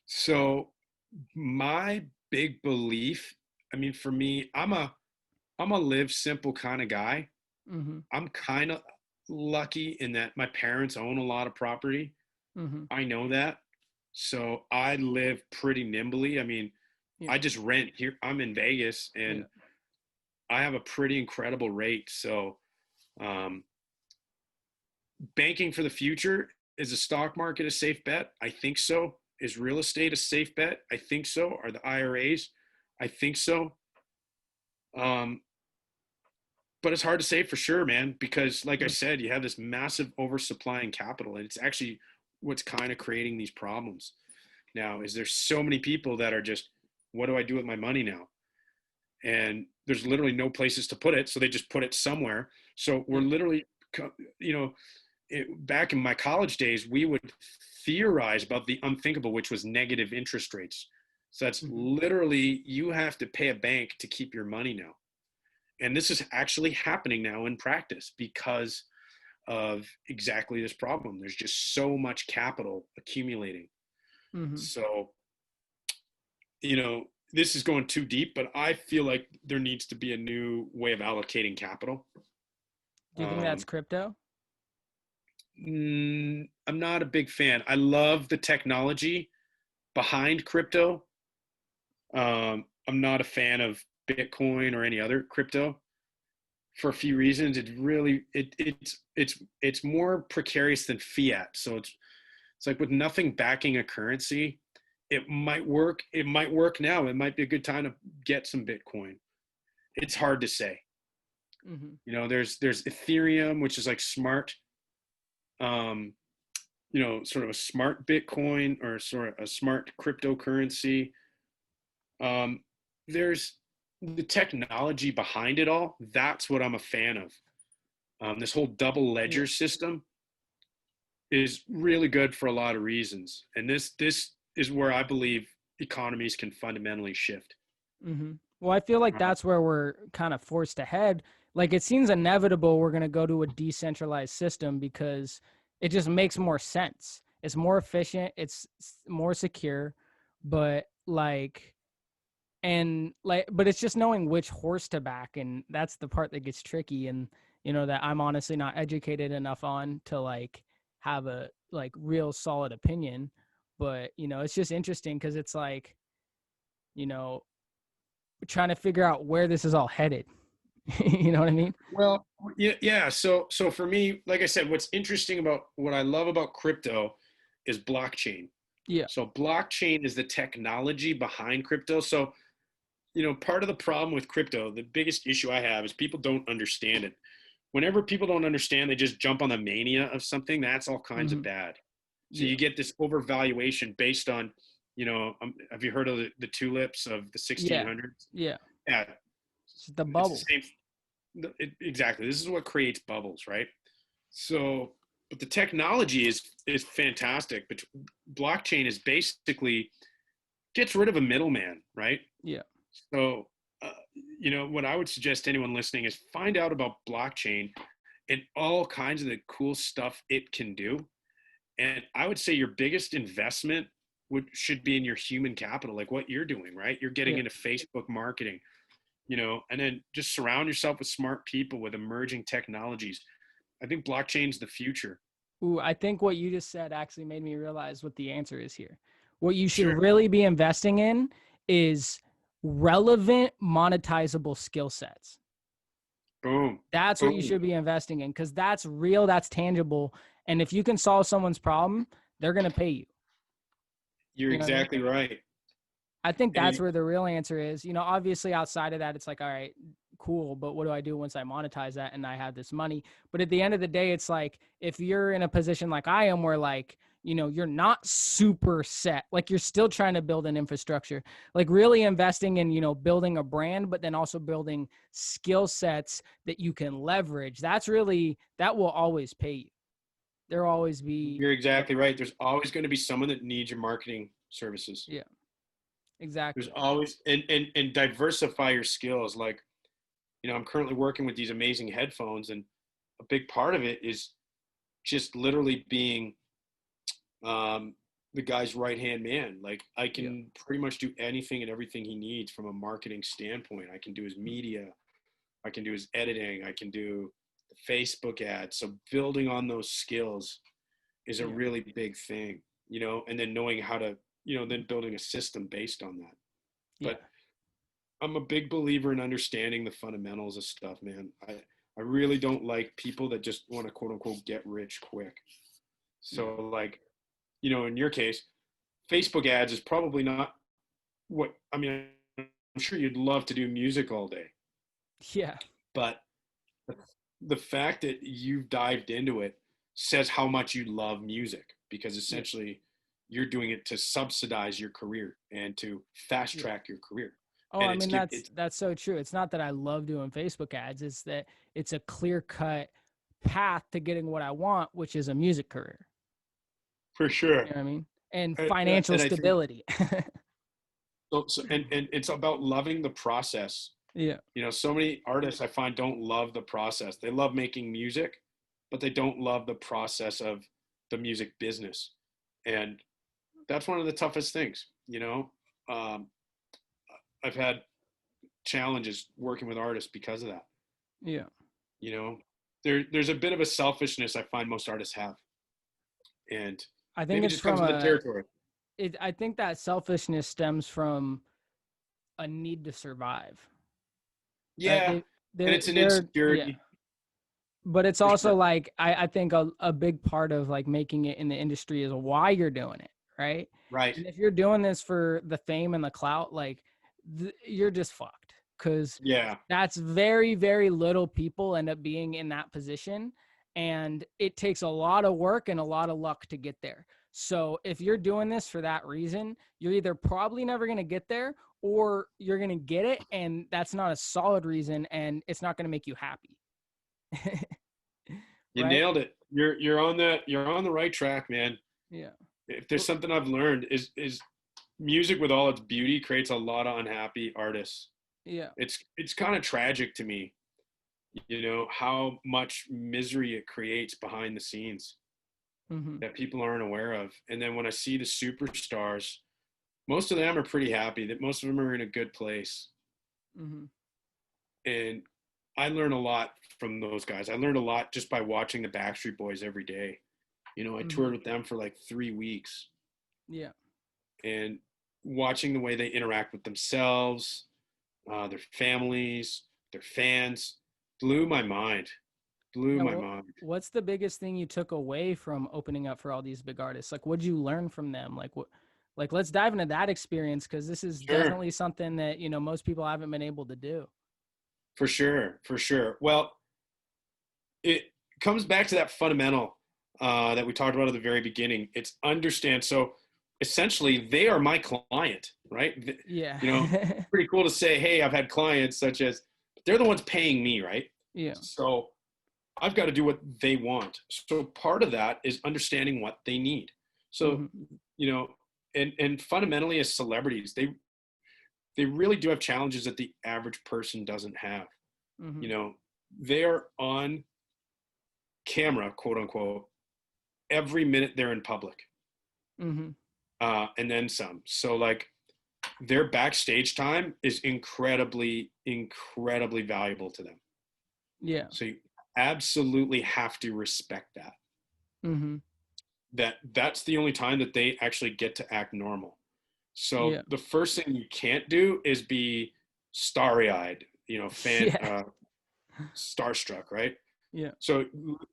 So my big belief, I mean, for me, I'm a live simple kind of guy. Mm-hmm. I'm kind of lucky in that my parents own a lot of property. Mm-hmm. I know that. So I live pretty nimbly. I mean, Yeah. I just rent here. I'm in Vegas Yeah. and I have a pretty incredible rate. So, um, banking for the future, is the stock market a safe bet? I think so. Is real estate a safe bet? I think so. Are the IRAs? I think so. Um, but it's hard to say for sure, man, because like I Mm-hmm. said, you have this massive oversupply in capital, and it's actually what's kind of creating these problems. Now, is there's so many people that are just, what do I do with my money now? And there's literally no places to put it, so they just put it somewhere. So we're Yeah. literally, you know, back in my college days, we would theorize about the unthinkable, which was negative interest rates. So that's Mm-hmm. literally, you have to pay a bank to keep your money now. And this is actually happening now in practice because of exactly this problem. There's just so much capital accumulating. Mm-hmm. So, this is going too deep, but I feel like there needs to be a new way of allocating capital. Do you think that's Um, crypto? I'm not a big fan. I love the technology behind crypto. I'm not a fan of Bitcoin or any other crypto for a few reasons. It's more precarious than fiat. So it's like with nothing backing a currency, it might work. It might work now. It might be a good time to get some Bitcoin. It's hard to say. Mm-hmm. There's Ethereum, which is like smart, um, sort of a smart Bitcoin or sort of a smart cryptocurrency. Um, there's the technology behind it all. That's what I'm a fan of. This whole double Yeah. ledger system is really good for a lot of reasons, and this is where I believe economies can fundamentally shift. Mm-hmm. Well, I feel like Uh, that's where we're kind of forced ahead. Like it seems inevitable we're going to go to a decentralized system because it just makes more sense. It's more efficient, more secure, but but it's just knowing which horse to back, and that's the part that gets tricky, and that I'm honestly not educated enough on to have a real solid opinion. But it's just interesting because it's you know trying to figure out where this is all headed. You know what I mean? well, yeah. So for me, like I said, what's interesting about what I love about crypto is blockchain. Yeah. So blockchain is the technology behind crypto. So part of the problem with crypto, the biggest issue I have is people don't understand it. Whenever people don't understand, they just jump on the mania of something. That's all kinds of Mm-hmm. bad. So Yeah. you get this overvaluation based on, have you heard of the tulips of the Yeah. 1600s? Yeah. Yeah, It's the it's the bubble. same. Exactly. This is what creates bubbles, right? So, but the technology is fantastic. But blockchain is basically gets rid of a middleman, right? Yeah. So, what I would suggest to anyone listening is find out about blockchain and all kinds of the cool stuff it can do. And I would say your biggest investment should be in your human capital, like what you're doing, right? You're getting Yeah. into Facebook marketing, and then just surround yourself with smart people with emerging technologies. I think blockchain's the future. Ooh, I think what you just said actually made me realize what the answer is here. What you should Sure. really be investing in is relevant, monetizable skill sets. Boom. That's what you Boom. should be investing in, because that's real, that's tangible. And if you can solve someone's problem, they're going to pay you. You're You know what I mean? exactly right. I think that's And where the real answer is. Obviously outside of that, it's like, all right, cool, but what do I do once I monetize that and I have this money? But at the end of the day, it's like, if you're in a position like I am, where like, you're not super set, like you're still trying to build an infrastructure, like really investing in, building a brand, but then also building skill sets that you can leverage. That will always pay you. There'll always be, you're exactly right. There's always going to be someone that needs your marketing services. yeah, There's exactly. always, and diversify your skills. Like, I'm currently working with these amazing headphones, and a big part of it is just literally being um, the guy's right hand man. Like, I Yeah. can pretty much do anything and everything he needs from a marketing standpoint. I can do his media, I can do his editing, I can do the Facebook ads. So building on those skills is a Yeah. really big thing, and then knowing how to, then building a system based on that. Yeah. But I'm a big believer in understanding the fundamentals of stuff, man. I really don't like people that just want to quote unquote get rich quick. Yeah. So like, in your case, Facebook ads is probably not what, I mean, I'm sure you'd love to do music all day, Yeah. but the fact that you've dived into it says how much you love music, because Yeah. essentially you're doing it to subsidize your career and to fast Yeah. track your career. Oh, And I it's mean, give that's it's that's so true. It's not that I love doing Facebook ads, it's that it's a clear-cut path to getting what I want, which is a music career. for You sure. know what I mean? And And, financial and I think stability. so, and it's about loving the process. Yeah. So many artists I find don't love the process. They love making music, but they don't love the process of the music business. And that's one of the toughest things. Um, I've had challenges working with artists because of that. Yeah. You know, there's a bit of a selfishness I find most artists have, and I think maybe it it's just from comes with the territory. I think that selfishness stems from a need to survive. Right? Yeah, and it's an Yeah. insecurity But it's for also sure. like, I think a big part of like making it in the industry is why you're doing it, right? Right. And if you're doing this for the fame and the clout, like you're just fucked, because Yeah. that's very, very little people end up being in that position, and it takes a lot of work and a lot of luck to get there. So if you're doing this for that reason, you're either probably never going to get there, or you're going to get it and that's not a solid reason, and it's not going to make you happy. You Right? nailed it. You're on the right track, man. Yeah. If there's something I've learned is music with all its beauty creates a lot of unhappy artists. Yeah. It's kind of tragic to me, how much misery it creates behind the scenes Mm-hmm. that people aren't aware of. And then when I see the superstars, most of them are pretty happy, that most of them are in a good place. Mm-hmm. And I learn a lot from those guys. I learned a lot just by watching the Backstreet Boys every day. I Mm-hmm. toured with them for like 3 weeks, Yeah. and watching the way they interact with themselves, their families, their fans, blew my mind. Blew Yeah. my Well, mind. what's the biggest thing you took away from opening up for all these big artists? Like, what'd you learn from them? Like, what? Like, let's dive into that experience, because this is Sure, definitely something that most people haven't been able to do. for sure, for sure. Well, it comes back to that fundamental that we talked about at the very beginning. It's understand. So essentially, they are my client, right? Yeah. Pretty cool to say, hey, I've had clients such as, they're the ones paying me, right? Yeah. So I've got to do what they want. So part of that is understanding what they need. So, Mm-hmm. you know, and fundamentally as celebrities, they really do have challenges that the average person doesn't have. Mm-hmm. You know, they're on camera, quote unquote, every minute they're in public, Mm-hmm. and then some. So like their backstage time is incredibly, incredibly valuable to them. Yeah. So you absolutely have to respect that. Mm-hmm. That's the only time that they actually get to act normal. So Yeah. the first thing you can't do is be starry-eyed, Yeah. starstruck, right? Yeah. So,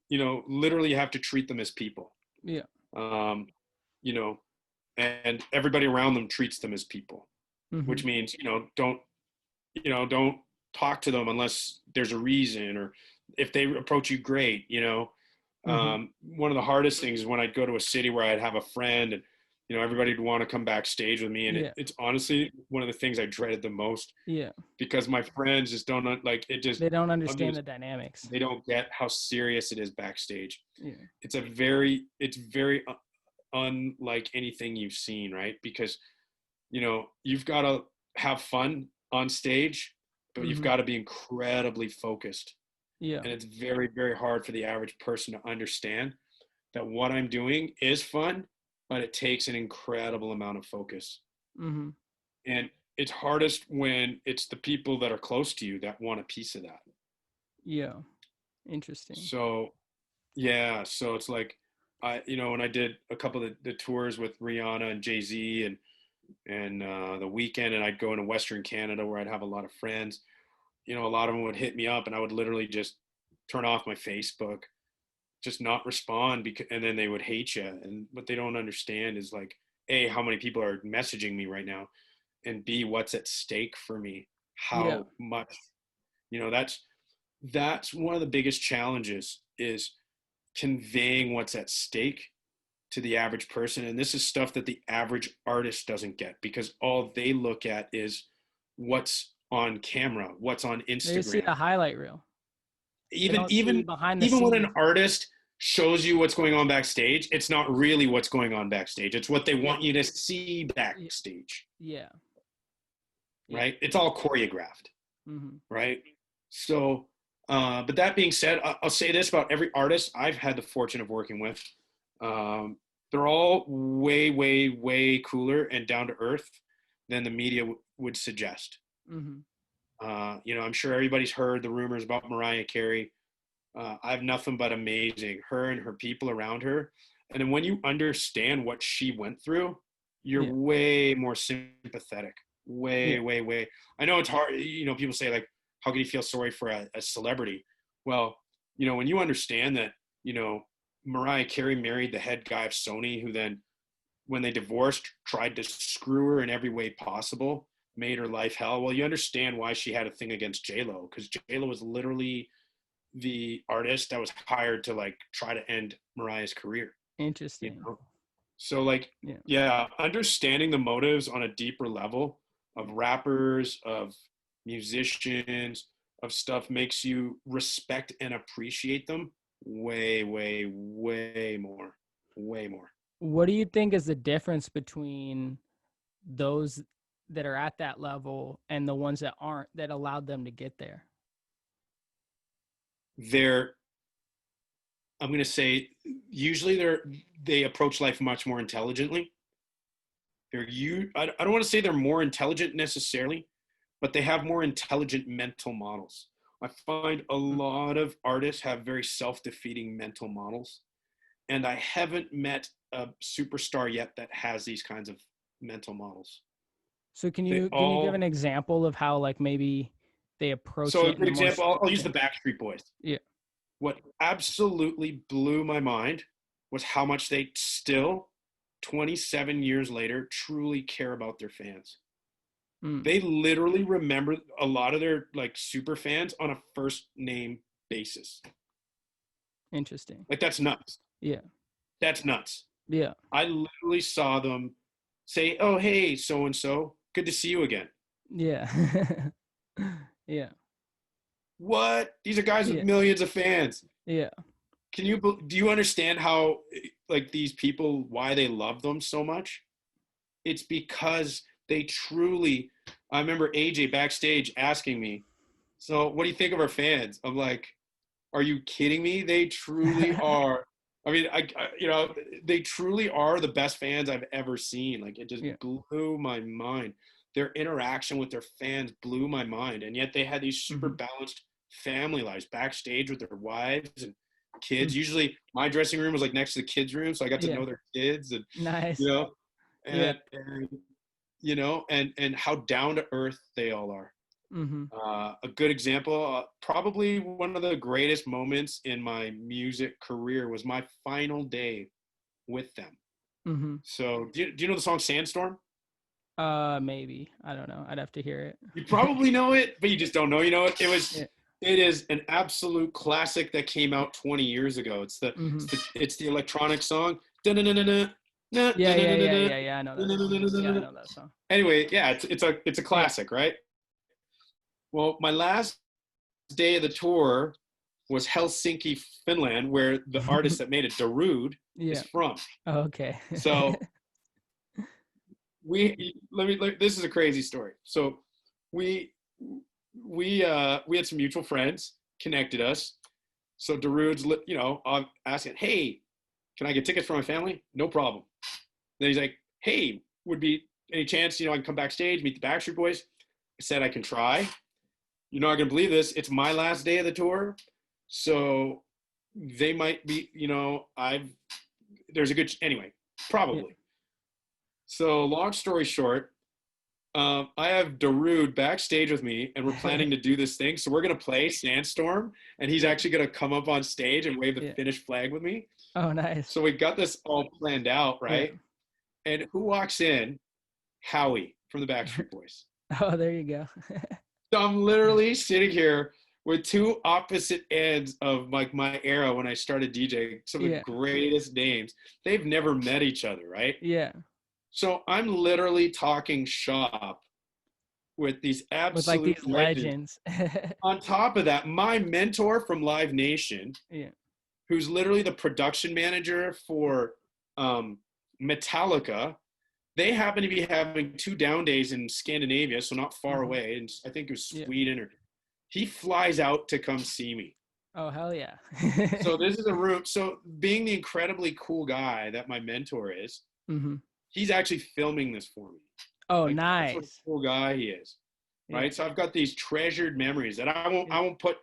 literally you have to treat them as people. Yeah. Um, you know, and everybody around them treats them as people, Mm-hmm. which means, don't talk to them unless there's a reason, or if they approach you, great. Mm-hmm. One of the hardest things is when I'd go to a city where I'd have a friend, and everybody'd want to come backstage with me, and Yeah. it's honestly one of the things I dreaded the most, Yeah. because my friends just don't like it. Just They don't I'm understand just the dynamics. they don't get how serious it is backstage. Yeah. It's very unlike anything you've seen, right? Because you've got to have fun on stage, but you've Mm-hmm. got to be incredibly focused. Yeah. And it's very, very hard for the average person to understand that what I'm doing is fun, but it takes an incredible amount of focus. Mm-hmm. And it's hardest when it's the people that are close to you that want a piece of that. Yeah. Interesting. So, yeah, so it's like, when I did a couple of the tours with Rihanna and Jay-Z, and the weekend, and I'd go into Western Canada where I'd have a lot of friends. A lot of them would hit me up, and I would literally just turn off my Facebook, just not respond, and then they would hate you. And what they don't understand is, like, A, how many people are messaging me right now, and B, what's at stake for me, Yeah. how much, that's one of the biggest challenges, is conveying what's at stake to the average person. And this is stuff that the average artist doesn't get, because all they look at is what's on camera, what's on They just see Instagram. the highlight reel. They even don't see even behind the even when an scenes. artist shows you what's going on backstage, it's not really what's going on backstage. It's what they Yeah. want you to see Yeah. backstage, Yeah. Yeah. right? It's all choreographed, Mm-hmm. right? So, but that being said, I'll say this about every artist I've had the fortune of working with. Um, they're all way, way, way cooler and down to earth than the media would suggest. Mm-hmm. I'm sure everybody's heard the rumors about Mariah Carey. I have nothing but amazing, her and her people around her. And then when you understand what she went through, you're Yeah. way more sympathetic. Way, Yeah. way, way. I know it's hard. People say, like, how can you feel sorry for a celebrity? Well, when you understand that, Mariah Carey married the head guy of Sony, who then, when they divorced, tried to screw her in every way possible, made her life hell. Well, you understand why she had a thing against J-Lo, because J-Lo was literally the artist that was hired to, like, try to end Mariah's career. you Interesting. know so, like, Yeah. yeah, understanding the motives on a deeper level of rappers, of musicians, of stuff, makes you respect and appreciate them way, way, way more. Way more. What do you think is the difference between those that are at that level and the ones that aren't, that allowed them to get there? They're I'm going to say, usually they approach life much more intelligently. I don't want to say they're more intelligent necessarily, but they have more intelligent mental models. I find a lot of artists have very self-defeating mental models, and I haven't met a superstar yet that has these kinds of mental models. So can They you give an all example of how, like, maybe they approach So a it in good a more example, I'll use yeah. the Backstreet Boys. Yeah. What absolutely blew my mind was how much they still, 27 years later, truly care about their fans. Mm, They literally remember a lot of their, like, super fans on a first name basis. interesting. Like, that's nuts. Yeah. That's nuts. Yeah. I literally saw them say, "Oh, hey, so and so, good to see you again." Yeah. Yeah. What? These are guys with Yeah. millions of fans. Yeah. Do you understand how, like, these people, why they love them so much? It's because they truly. I remember AJ backstage asking me, "So, what do you think of our fans?" I'm like, "Are you kidding me? They truly are." I mean, they truly are the best fans I've ever seen. Like, it just Yeah. blew my mind. Their interaction with their fans blew my mind, and yet they had these super Mm-hmm. balanced family lives backstage with their wives and Mm, kids. Usually, my dressing room was, like, next to the kids' room, so I got to yeah. know their kids, and you Nice. know, Yeah. and and how down to earth they all are. Mm-hmm. A good example, probably one of the greatest moments in my music career was my final day with them. Mm-hmm. So, do you know the song Sandstorm? Maybe. I don't know. I'd have to hear it. You probably know it, but you just don't know you know it. Yeah. It is an absolute classic that came out 20 years ago. Mm-hmm. It's the electronic song. Dun-dun-dun-dun-dun, Yeah, yeah, yeah, dun-dun-dun-dun-dun, yeah, yeah. I know that song. Yeah, I dun-dun-dun-dun-dun. know that song. Anyway, yeah, it's a Yeah. classic, right? Well, my last day of the tour was Helsinki, Finland, where the artist that made it, Darude, is Yeah. from. Oh, okay. So this is a crazy story. So we we had some mutual friends connected us. So Darude's, I'm asking, hey, can I get tickets for my family? No problem. Then he's like, hey, would be any chance, I can come backstage, meet the Backstreet Boys? I said, I can try. You're not gonna believe this. It's my last day of the tour. So they might be, there's a good, anyway, Yeah. probably. So long story short, I have Darude backstage with me, and we're planning to do this thing. So we're gonna play Sandstorm, and he's actually gonna come up on stage and wave the Yeah. Finnish flag with me. Oh, nice. So we got this all planned out, Yeah. right? And who walks in? Howie from the Backstreet Boys. Oh, there you go. So I'm literally sitting here with two opposite ends of like my era when I started DJing, some of the Yeah. greatest names. They've never met each other, right? Yeah. So I'm literally talking shop with these With like absolute these legends. legends. On top of that, my mentor from Live Nation, Yeah. who's literally the production manager for Metallica, they happen to be having 2 down days in Scandinavia, so not far Mm-hmm. away. And I think it was Yeah. Sweden, or he flies out to come see me. Oh, hell yeah. So this is a room. So being the incredibly cool guy that my mentor is, Mm-hmm. he's actually filming this for me. Oh, Like, that's what a nice. cool guy he is, Yeah. right? So I've got these treasured memories that I Yeah. won't put.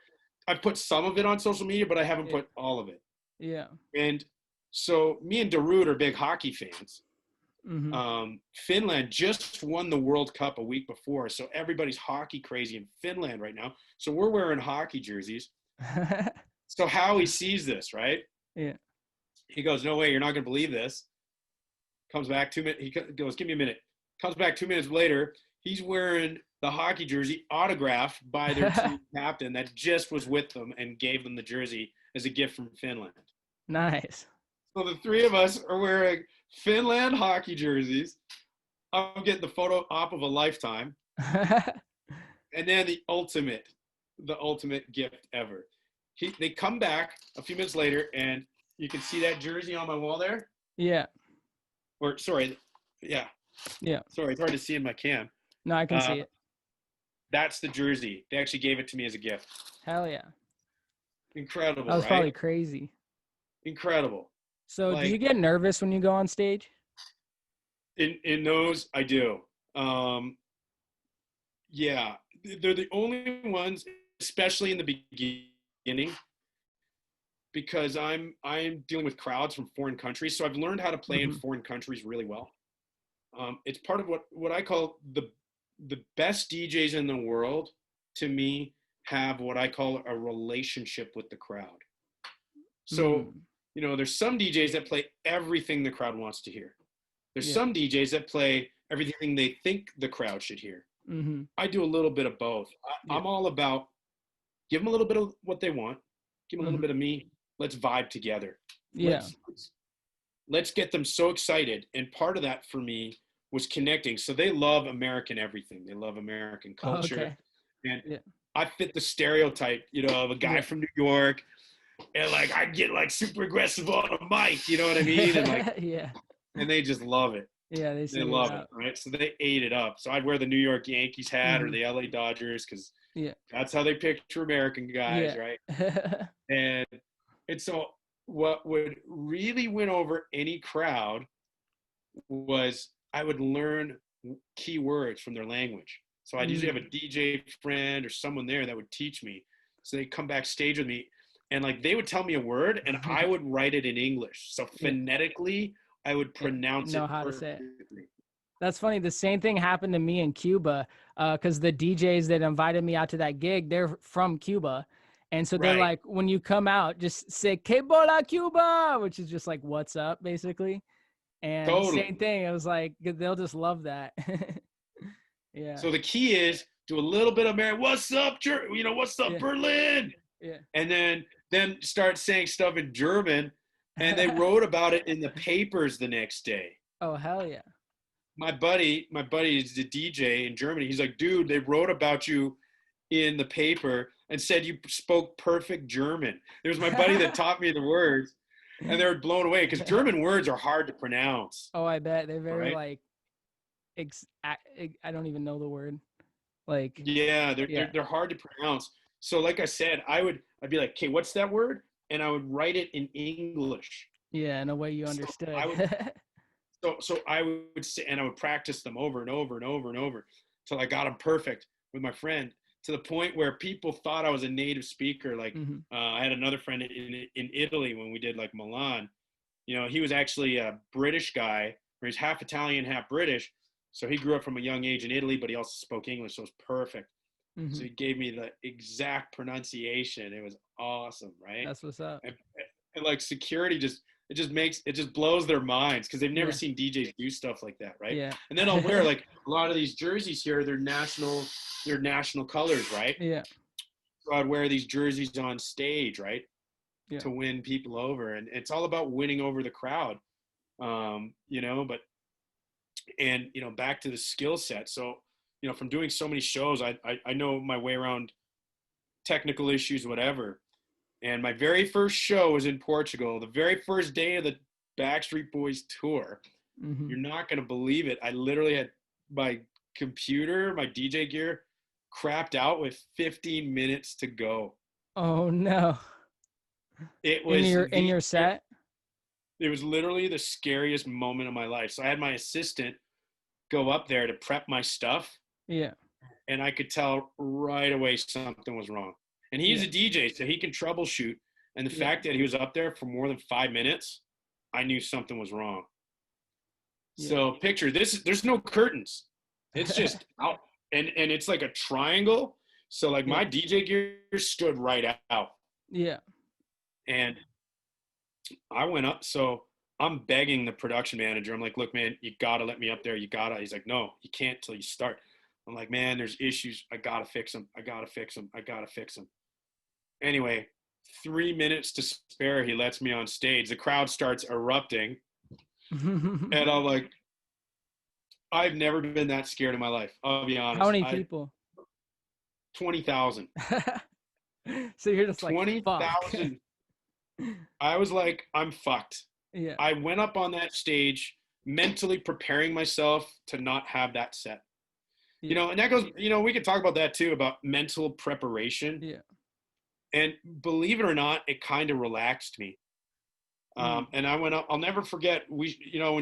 I've put some of it on social media, but I haven't Yeah. put all of it. Yeah. And so me and Darude are big hockey fans. Mm-hmm. Finland just won the World Cup a week before, so everybody's hockey crazy in Finland right now. So we're wearing hockey jerseys. So Howie sees this, right? Yeah. He goes, "No way, you're not gonna believe this." Comes back 2 minutes. He goes, "Give me a minute." Comes back 2 minutes later. He's wearing the hockey jersey autographed by their team captain that just was with them and gave them the jersey as a gift from Finland. Nice. So the three of us are wearing Finland hockey jerseys. I'm getting the photo op of a lifetime. And then the ultimate gift ever. They come back a few minutes later, and you can see that jersey on my wall there. Yeah. Or sorry, yeah. Yeah. Sorry, it's hard to see in my cam. No, I can see it. That's the jersey. They actually gave it to me as a gift. Hell yeah. Incredible, That was right? probably crazy. Incredible. So do you get nervous when you go on stage? In those, I do. Yeah, they're the only ones, especially in the beginning, because I'm dealing with crowds from foreign countries. So I've learned how to play in foreign countries really well. It's part of what I call the best DJs in the world. To me, have what I call a relationship with the crowd. So there's some DJs that play everything the crowd wants to hear. There's some DJs that play everything they think the crowd should hear. Mm-hmm. I do a little bit of both. I'm all about give them a little bit of what they want, give them a little bit of me. Let's vibe together. Yeah. Let's get them so excited. And part of that for me was connecting. So they love American everything. They love American culture. Okay. And I fit the stereotype, of a guy from New York. And like I get like super aggressive on a mic, you know what I mean? And like and they just love it. Yeah, they love it, right? So they ate it up. So I'd wear the New York Yankees hat or the LA Dodgers because that's how they picture American guys, right? And so what would really win over any crowd was I would learn key words from their language. So I'd usually have a DJ friend or someone there that would teach me. So they'd come backstage with me and like they would tell me a word and I would write it in English. So phonetically, I would pronounce it how perfectly. to say it. That's funny. The same thing happened to me in Cuba, because the DJs that invited me out to that gig, they're from Cuba. And so they're Right. like, when you come out, just say "Que bola Cuba," which is just like "What's up," basically. And Totally. same thing. It was like they'll just love that. Yeah, So the key is do a little bit of what's up, what's up, yeah, Berlin? yeah. And then start saying stuff in German. And they wrote about it in the papers the next day. Oh hell yeah. My buddy is the DJ in Germany. He's like, dude, they wrote about you in the paper and said you spoke perfect German. It was my buddy that taught me the words, and they were blown away because German words are hard to pronounce, Oh, I bet they're very right? like I don't even know the word. Like, Yeah, yeah, they're hard to pronounce. So like I said, I'd be like, okay, what's that word? And I would write it in English. yeah, in a way you So understood. I would so I would say, and I would practice them over and over and over and over till I got them perfect with my friend, to the point where people thought I was a native speaker. Like Hmm. I had another friend in Italy when we did like Milan. He was actually a British guy, or he's half Italian, half British. So he grew up from a young age in Italy, but he also spoke English, so it was perfect. So Hmm. he gave me the exact pronunciation. It was awesome, right? That's what's up. And like security it just blows their minds because they've never Yeah, seen DJs do stuff like that, right? yeah, And then I'll wear like a lot of these jerseys here, they're national colors, right? yeah, So I'd wear these jerseys on stage, right? yeah. To win people over. And it's all about winning over the crowd. But back to the skill set. So, from doing so many shows, I know my way around technical issues, whatever. And my very first show was in Portugal, the very first day of the Backstreet Boys tour. Hmm. You're not going to believe it. I literally had my computer, my DJ gear, crapped out with 15 minutes to go. Oh no. It In was your set? it was literally the scariest moment of my life. So I had my assistant go up there to prep my stuff, Yeah, and I could tell right away something was wrong. And he's yeah, a DJ, so he can troubleshoot. And the yeah, fact that he was up there for more than 5 minutes, I knew something was wrong. yeah. So picture this: there's no curtains. It's just out, and it's like a triangle. So like Yeah, my DJ gear stood right out, yeah, and I went up. So I'm begging the production manager. I'm like, look, man, you gotta let me up there. You gotta. He's like, no, you can't till you start. I'm like, man, there's issues. I gotta fix them. I gotta fix them. I gotta fix them. Anyway, 3 minutes to spare. He lets me on stage. The crowd starts erupting, and I'm like, I've never been that scared in my life. I'll be how honest. many people? 20,000. So you're just like, fuck. 20,000. I was like, I'm fucked. Yeah, I went up on that stage mentally preparing myself to not have that set. yeah, And that goes, we could talk about that too, about mental preparation. yeah. And believe it or not, it kind of relaxed me. Mm. And I went up, I'll never forget, when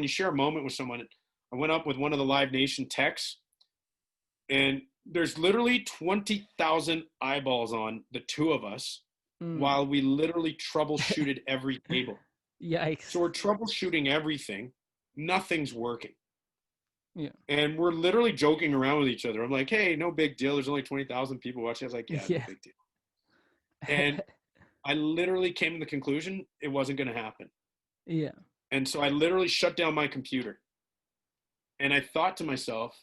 you share a moment with someone, I went up with one of the Live Nation techs, and there's literally 20,000 eyeballs on the two of us Mm. while we literally troubleshooted every cable. So Yikes. we're troubleshooting everything. Nothing's working. Yeah, And we're literally joking around with each other. I'm like, hey, no big deal. There's only 20,000 people watching. I was like, yeah, no yeah. big deal. And I literally came to the conclusion it wasn't going to happen. Yeah. And so I literally shut down my computer. And I thought to myself,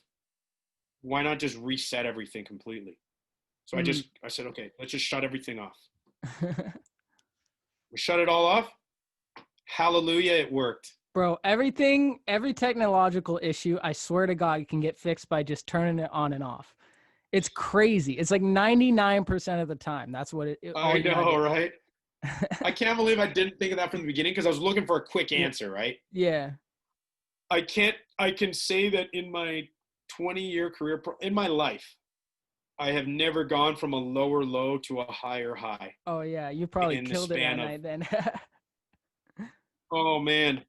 why not just reset everything completely? So Mm. I said, okay, let's just shut everything off. We shut it all off. Hallelujah, it worked. Bro, every technological issue, I swear to God, can get fixed by just turning it on and off. It's crazy. It's like 99% of the time. That's what all I you gotta know, do. right? I can't believe I didn't think of that from the beginning because I was looking for a quick Yeah. answer, right? Yeah. I can say that in my 20-year career, in my life, I have never gone from a lower low to a higher high Oh yeah. You probably in the killed it that span of, night then. oh man,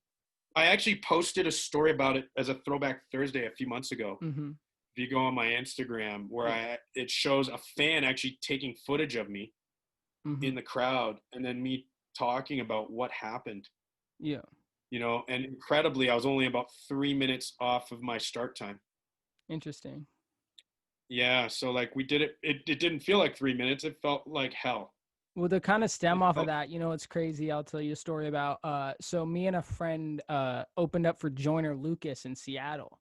I actually posted a story about it as a throwback Thursday a few months ago. Mm-hmm. If you go on my Instagram, where Yeah. it shows a fan actually taking footage of me Mm-hmm. in the crowd, and then me talking about what happened. Yeah. and incredibly, I was only about 3 minutes off of my start time. Interesting. Yeah. So like we did it, it didn't feel like 3 minutes. It felt like hell. Well, to kind of stem It off of felt, that, it's crazy. I'll tell you a story about so me and a friend opened up for Joyner Lucas in Seattle.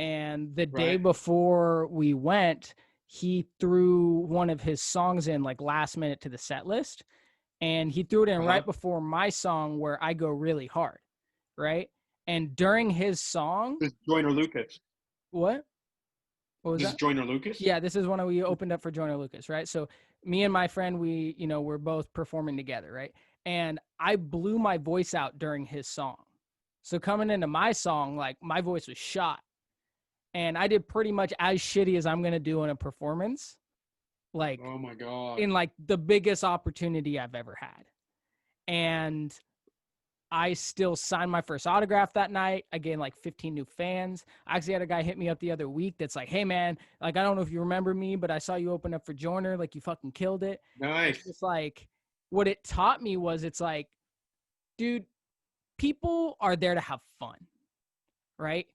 And the day right. before we went, he threw one of his songs in like last minute to the set list. And he threw it in Uh-huh. right before my song where I go really hard. Right. And during his song, This is Joyner Lucas. what? What was This is that? Joyner Lucas. Yeah, this is when we opened up for Joyner Lucas, right? So me and my friend, we're both performing together, right? And I blew my voice out during his song. So coming into my song, like my voice was shot. And I did pretty much as shitty as I'm gonna do in a performance, like Oh my God. in like the biggest opportunity I've ever had. And I still signed my first autograph that night. I gained like 15 new fans. I actually had a guy hit me up the other week that's like, hey man, like I don't know if you remember me, but I saw you open up for Joyner, like you fucking killed it. It's Nice. just like what it taught me was it's like, dude, people are there to have fun, right?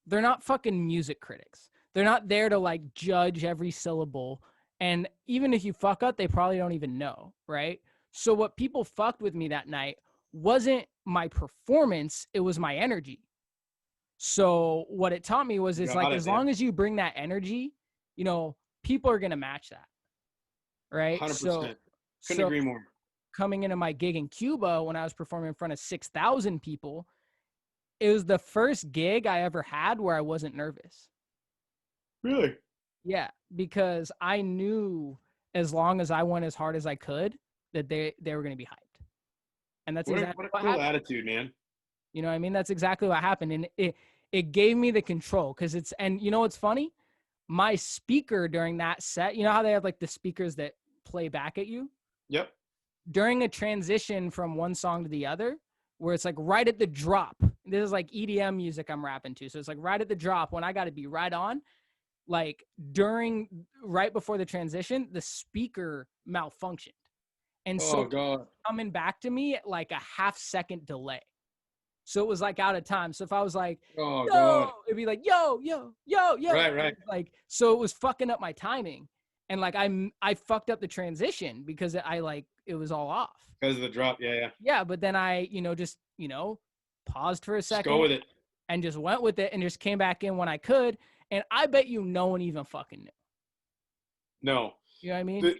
They're not fucking music critics. They're not there to like judge every syllable. And even if you fuck up, they probably don't even know, right? So what people fucked with me that night wasn't my performance, it was my energy. So what it taught me was it's like Got it, as man. long as you bring that energy, people are gonna match that, right? So 100%. Couldn't so agree more. coming into my gig in Cuba when I was performing in front of 6,000 people, it was the first gig I ever had where I wasn't nervous. Really? Yeah, because I knew as long as I went as hard as I could that they were going to be hyped. And that's What exactly a what cool happened. attitude, man. You know what I mean? That's exactly what happened. And it gave me the control cuz and you know what's funny? My speaker during that set, you know how they have like the speakers that play back at you? Yep. During a transition from one song to the other, where it's like right at the drop. This is like EDM music I'm rapping to. So it's like right at the drop when I got to be right on, like right before the transition, the speaker malfunctioned. And so Oh God. coming back to me at like a half-second delay. So it was like out of time. So if I was like, Oh yo, God. it'd be like, yo, yo, yo, yo. Right, right. Like, so it was fucking up my timing. And like I fucked up the transition because it was all off. Because of the drop. Yeah, yeah. Yeah, but then I, just, paused for a Just go second with it. and just went with it and just came back in when I could. And I bet you no one even fucking knew. No. You know what I mean?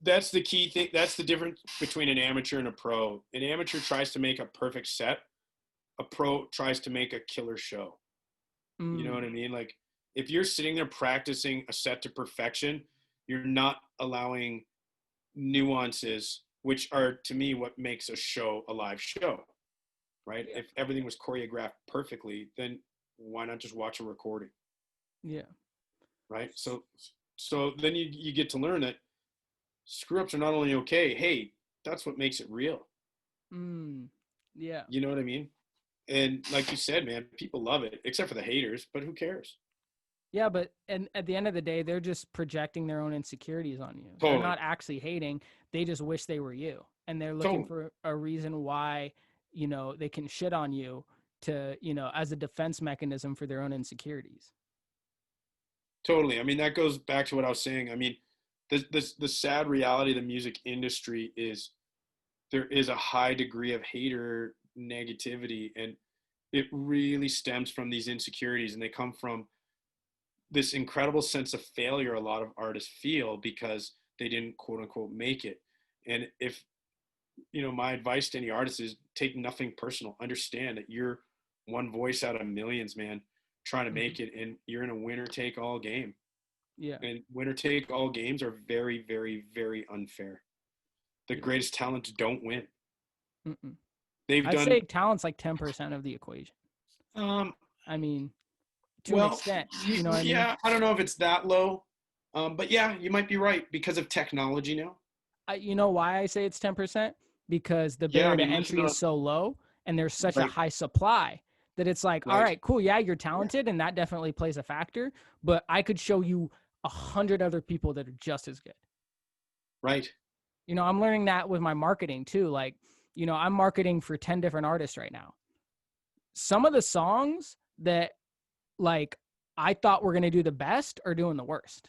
That's the key thing. That's the difference between an amateur and a pro. An amateur tries to make a perfect set. A pro tries to make a killer show. You know what I mean? Like if you're sitting there practicing a set to perfection, you're not allowing nuances, which are to me what makes a show a live show, right? Yeah. If everything was choreographed perfectly, then why not just watch a recording, Yeah. right? So then you get to learn that screw ups are not only okay. Hey, that's what makes it real. Yeah. You know what I mean? And like you said, man, people love it, except for the haters. But who cares? Yeah, but and at the end of the day, they're just projecting their own insecurities on you. They're Totally, not actually hating. They just wish they were you. And they're looking totally, for a reason why, they can shit on you to, as a defense mechanism for their own insecurities. totally. I mean, that goes back to what I was saying. I mean, the sad reality of the music industry is there is a high degree of hater negativity, and it really stems from these insecurities, and they come from this incredible sense of failure a lot of artists feel because they didn't quote unquote make it. And if my advice to any artist is take nothing personal. Understand that you're one voice out of millions, man, trying to Mm-hmm. make it, and you're in a winner take all game. Yeah. And winner take all games are very, very, very unfair. The Yeah. greatest talents don't win. Mm-mm. They've I'd done say talent's like 10% of the equation. um I mean, to an well, extent, you know what I mean? yeah, I don't know if it's that low. But yeah, you might be right because of technology now. You know why I say it's 10%? Because the Yeah, I barrier to mean, listen entry is to so low and there's such a right, high supply that it's like, all right, right, cool. Yeah, you're talented and that definitely plays a factor, but I could show you 100 other people that are just as good. right. I'm learning that with my marketing too. Like, I'm marketing for 10 different artists right now. some of the songs that like I thought were going to do the best are doing the worst.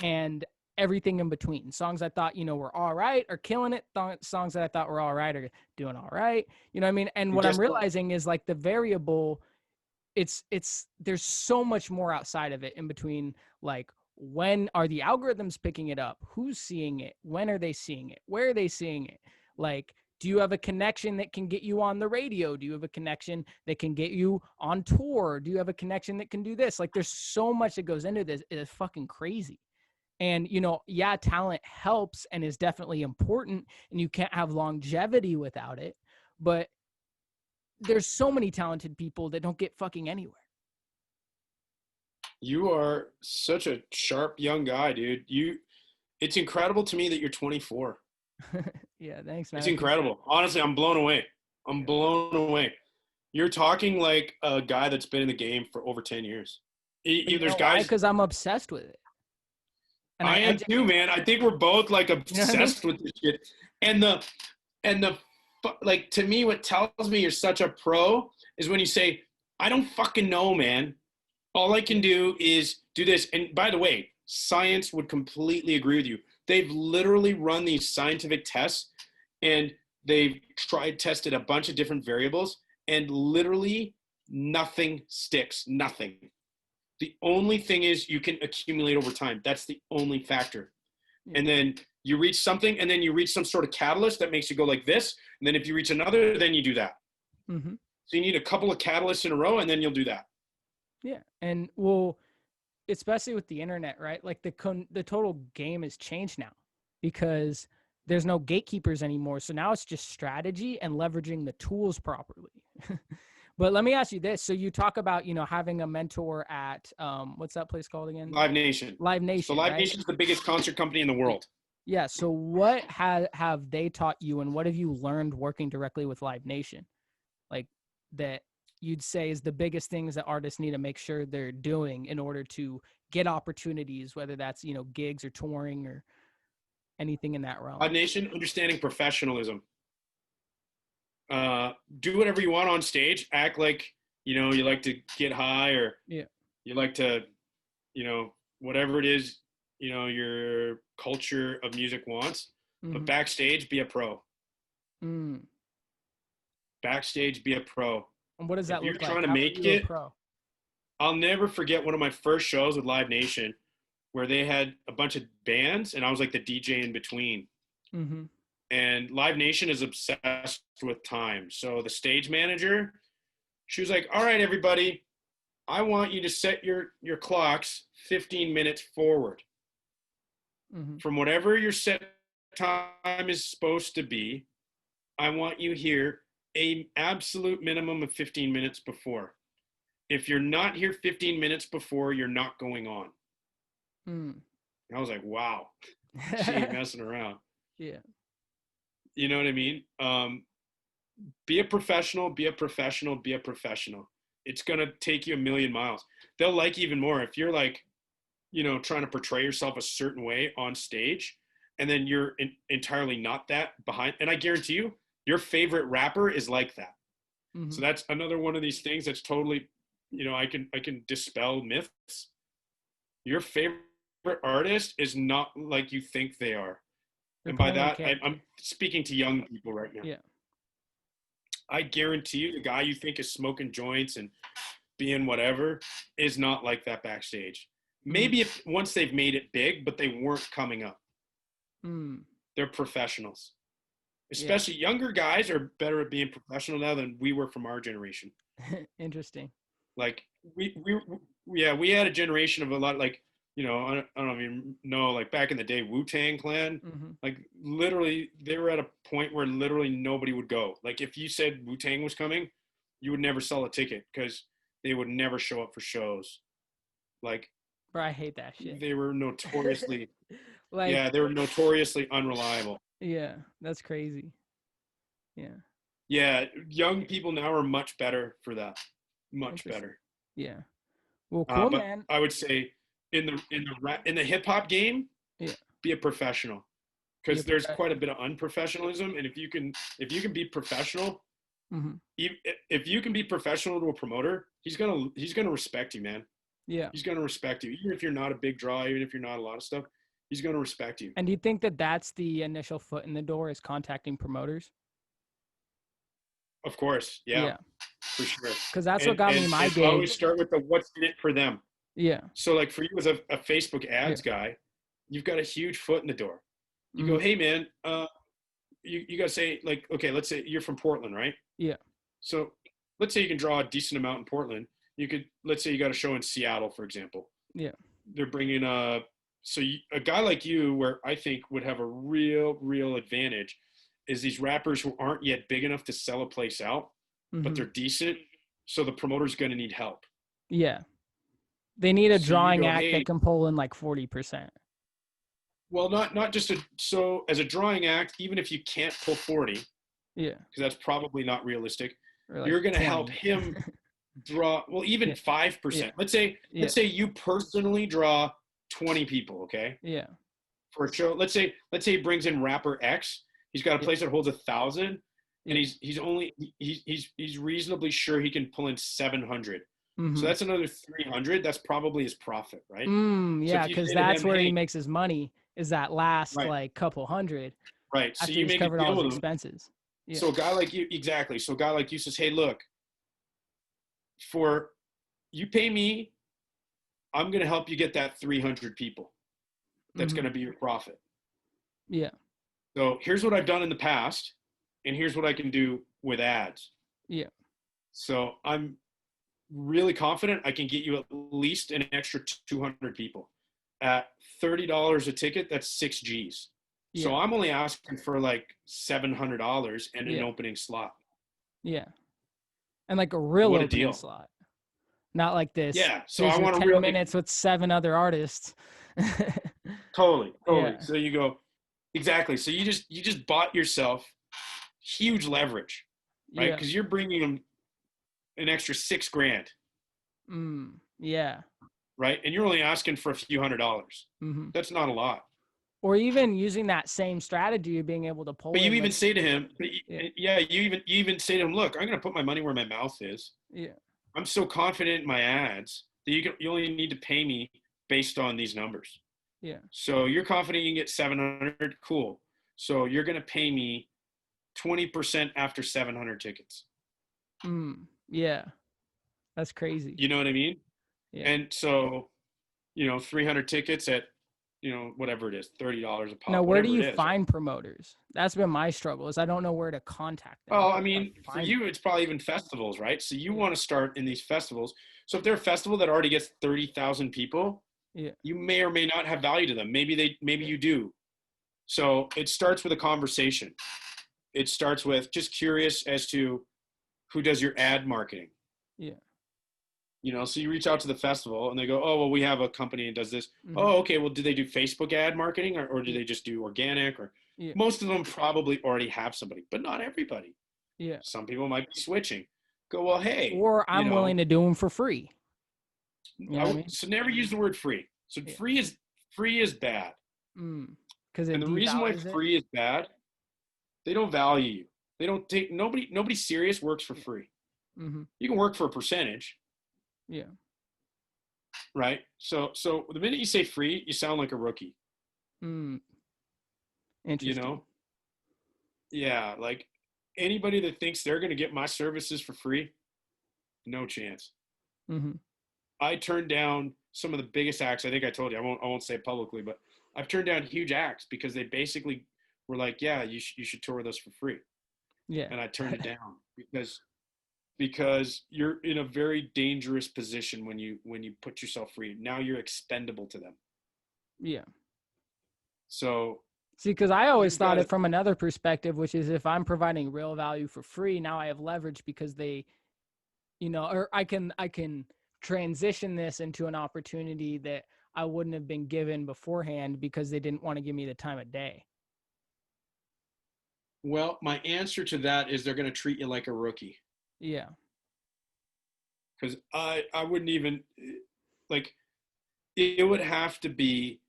And everything in between. Songs I thought, were all right are killing it. Songs that I thought were all right are doing all right. You know what I mean? And And what I'm guess what? realizing is like the variable, it's there's so much more outside of it in between, like when are the algorithms picking it up? Who's seeing it? When are they seeing it? Where are they seeing it? Like, do you have a connection that can get you on the radio? Do you have a connection that can get you on tour? Do you have a connection that can do this? Like, there's so much that goes into this. It's fucking crazy. And, yeah, talent helps and is definitely important, and you can't have longevity without it. But there's so many talented people that don't get fucking anywhere. You are such a sharp young guy, dude. It's incredible to me that you're 24. Yeah, thanks, man. It's incredible. Honestly, I'm blown away. I'm blown away. You're talking like a guy that's been in the game for over 10 years. There's guys. Because I'm obsessed with it. And I am too, man. I think we're both like obsessed with this shit. And like, to me, what tells me you're such a pro is when you say, I don't fucking know, man. All I can do is do this. And by the way, science would completely agree with you. They've literally run these scientific tests, and they've tested a bunch of different variables, and literally nothing sticks. Nothing. The only thing is you can accumulate over time. That's the only factor. And then you reach something, and then you reach some sort of catalyst that makes you go like this. And then if you reach another, then you do that. Mm-hmm. So you need a couple of catalysts in a row, and then you'll do that. Yeah. And well, especially with the internet, right? Like the total game has changed now because there's no gatekeepers anymore. So now it's just strategy and leveraging the tools properly. But let me ask you this. So you talk about, having a mentor at, what's that place called again? Live Nation. Live Nation. So Live right? Nation is the biggest concert company in the world. Yeah. So what have they taught you, and what have you learned working directly with Live Nation? Like that you'd say is the biggest things that artists need to make sure they're doing in order to get opportunities, whether that's, gigs or touring or anything in that realm. Live Nation, understanding professionalism. Do whatever you want on stage. Act like, you like to get high, or you like to, whatever it is, your culture of music wants. Mm-hmm. But backstage, be a pro. Backstage, be a pro. And what does that look like? If you're trying to make it, I'll never forget one of my first shows with Live Nation where they had a bunch of bands, and I was like the DJ in between. Mm-hmm. And Live Nation is obsessed with time. So the stage manager, she was like, all right, everybody, I want you to set your clocks 15 minutes forward. Mm-hmm. From whatever your set time is supposed to be, I want you here an absolute minimum of 15 minutes before. If you're not here 15 minutes before, you're not going on. I was like, wow, she ain't messing around. Yeah. You know what I mean? Be a professional, be a professional, be a professional. It's going to take you a million miles. They'll like even more if you're like, trying to portray yourself a certain way on stage, and then you're entirely not that behind. And I guarantee you, your favorite rapper is like that. Mm-hmm. So that's another one of these things that's totally, I can dispel myths. Your favorite artist is not like you think they are. And by that, I'm speaking to young people right now. Yeah. I guarantee you the guy you think is smoking joints and being whatever is not like that backstage. Maybe if once they've made it big, but they weren't coming up. They're professionals. Especially younger guys are better at being professional now than we were from our generation. Interesting. Like we had a generation of a lot, like, I don't even know, like back in the day, Wu-Tang Clan, like literally they were at a point where literally nobody would go. Like if you said Wu-Tang was coming, you would never sell a ticket because they would never show up for shows. Like, bro, I hate that shit. They were notoriously, they were notoriously unreliable. Yeah, that's crazy. Yeah. Yeah, young people now are much better for that. Much better. Yeah. Well, cool, but man. I would say in the hip hop game, be a professional, because there's quite a bit of unprofessionalism, and if you can be professional, Mm-hmm. If you can be professional to a promoter, he's gonna respect you, man. Yeah. He's gonna respect you, even if you're not a big draw, even if you're not a lot of stuff. He's gonna respect you. And do you think that that's the initial foot in the door, is contacting promoters? Of course, yeah, Yeah. for sure. Because that's what And got me and my and always gig. start with the what's in it for them. Yeah. So like for you as a Facebook Yeah. ads guy, you've got a huge foot in the door. You go, Mm-hmm. hey man, you gotta say like, okay, let's say you're from Portland, right? Yeah. So let's say you can draw a decent amount in Portland. Let's say you got a show in Seattle, for example. Yeah. They're bringing a guy like you, where I think would have a real advantage, is these rappers who aren't yet big enough to sell a place out, but Mm-hmm. they're decent. So the promoter's going to need help. Yeah. They need a So you drawing go, act that hey, can pull in like 40%. well, not just so as a drawing act, even if you can't pull 40, because Yeah. that's probably not realistic, Or like you're going to help 20. him draw, well, even Yeah. 5%. Yeah. Let's Yeah. say you personally draw 20 people, okay? Yeah. For a show. Let's say he brings in rapper X. He's got a Yeah. place that holds 1,000, and Yeah. he's reasonably sure he can pull in 700. So Mm-hmm. that's another 300. That's probably his profit, right? So Yeah, if you because say to that's him, where he hey, makes his money, is that last right, like couple hundred right. So after you he's make a covered all deal his with him. expenses. Yeah. So a guy like you, exactly. So a guy like you says, hey, look, for you pay me, I'm going to help you get that 300 people. That's Mm-hmm. going to be your profit. Yeah. So here's what I've done in the past, and here's what I can do with ads. Yeah. So I'm really confident I can get you at least an extra 200 people at $30 a ticket. That's 6 G's. So Yeah. I'm only asking for like $700 and an Yeah. opening slot. Yeah. And like a real What a opening deal. slot. Not like this. Yeah. So I Here's your want to 10 really, minutes with 7 other artists. totally. Yeah. So you go, exactly. So you just bought yourself huge leverage, right? Yeah. Because you're bringing them an extra $6,000, Yeah. right? And you're only asking for a few $100s. Mm-hmm. That's not a lot. Or even using that same strategy of being able to pull But you in even like, say to him, yeah. yeah, you even say to him, look, I'm going to put my money where my mouth is. Yeah. I'm so confident in my ads that you only need to pay me based on these numbers. Yeah. So you're confident you can get 700, cool. So you're going to pay me 20% after 700 tickets. Yeah. That's crazy. You know what I mean? Yeah. And so, 300 tickets at, whatever it is, $30 a Now, pop, where do whatever you it is. find promoters? That's been my struggle, is I don't know where to contact them. Well, I Where mean, to for find you, them. it's probably even festivals, right? So you Yeah. want to start in these festivals. So if they're a festival that already gets 30,000 people, Yeah. you may or may not have value to them. Maybe Yeah. you do. So it starts with a conversation. It starts with just curious as to who does your ad marketing. Yeah. So you reach out to the festival and they go, oh, well, we have a company that does this. Mm-hmm. Oh, okay. Well, do they do Facebook ad marketing or do Yeah. they just do organic? Or Yeah. most of them probably already have somebody, but not everybody. Yeah. Some people might be switching. Go, well, hey, Or I'm willing to do them for free. You know what I mean? so never use the word free. So Yeah. free is bad. Because it And the reason why devalues it. free is bad, they don't value you. They don't take nobody serious works for Yeah. free. Mm-hmm. You can work for a percentage, Yeah. right? So the minute you say free, you sound like a rookie. You Interesting. know? Yeah, like anybody that thinks they're going to get my services for free, no chance. Mm-hmm. I turned down some of the biggest acts. I think I told you. I won't say it publicly, but I've turned down huge acts because they basically were like, "Yeah, you should tour with us for free," Yeah. and I turned it down because you're in a very dangerous position when you put yourself free. Now you're expendable to them. Yeah. So See, because I always you've got thought to. it from another perspective, which is if I'm providing real value for free, now I have leverage because they, or I can transition this into an opportunity that I wouldn't have been given beforehand because they didn't want to give me the time of day. Well, my answer to that is they're going to treat you like a rookie. Yeah. Because I wouldn't even like it would have to be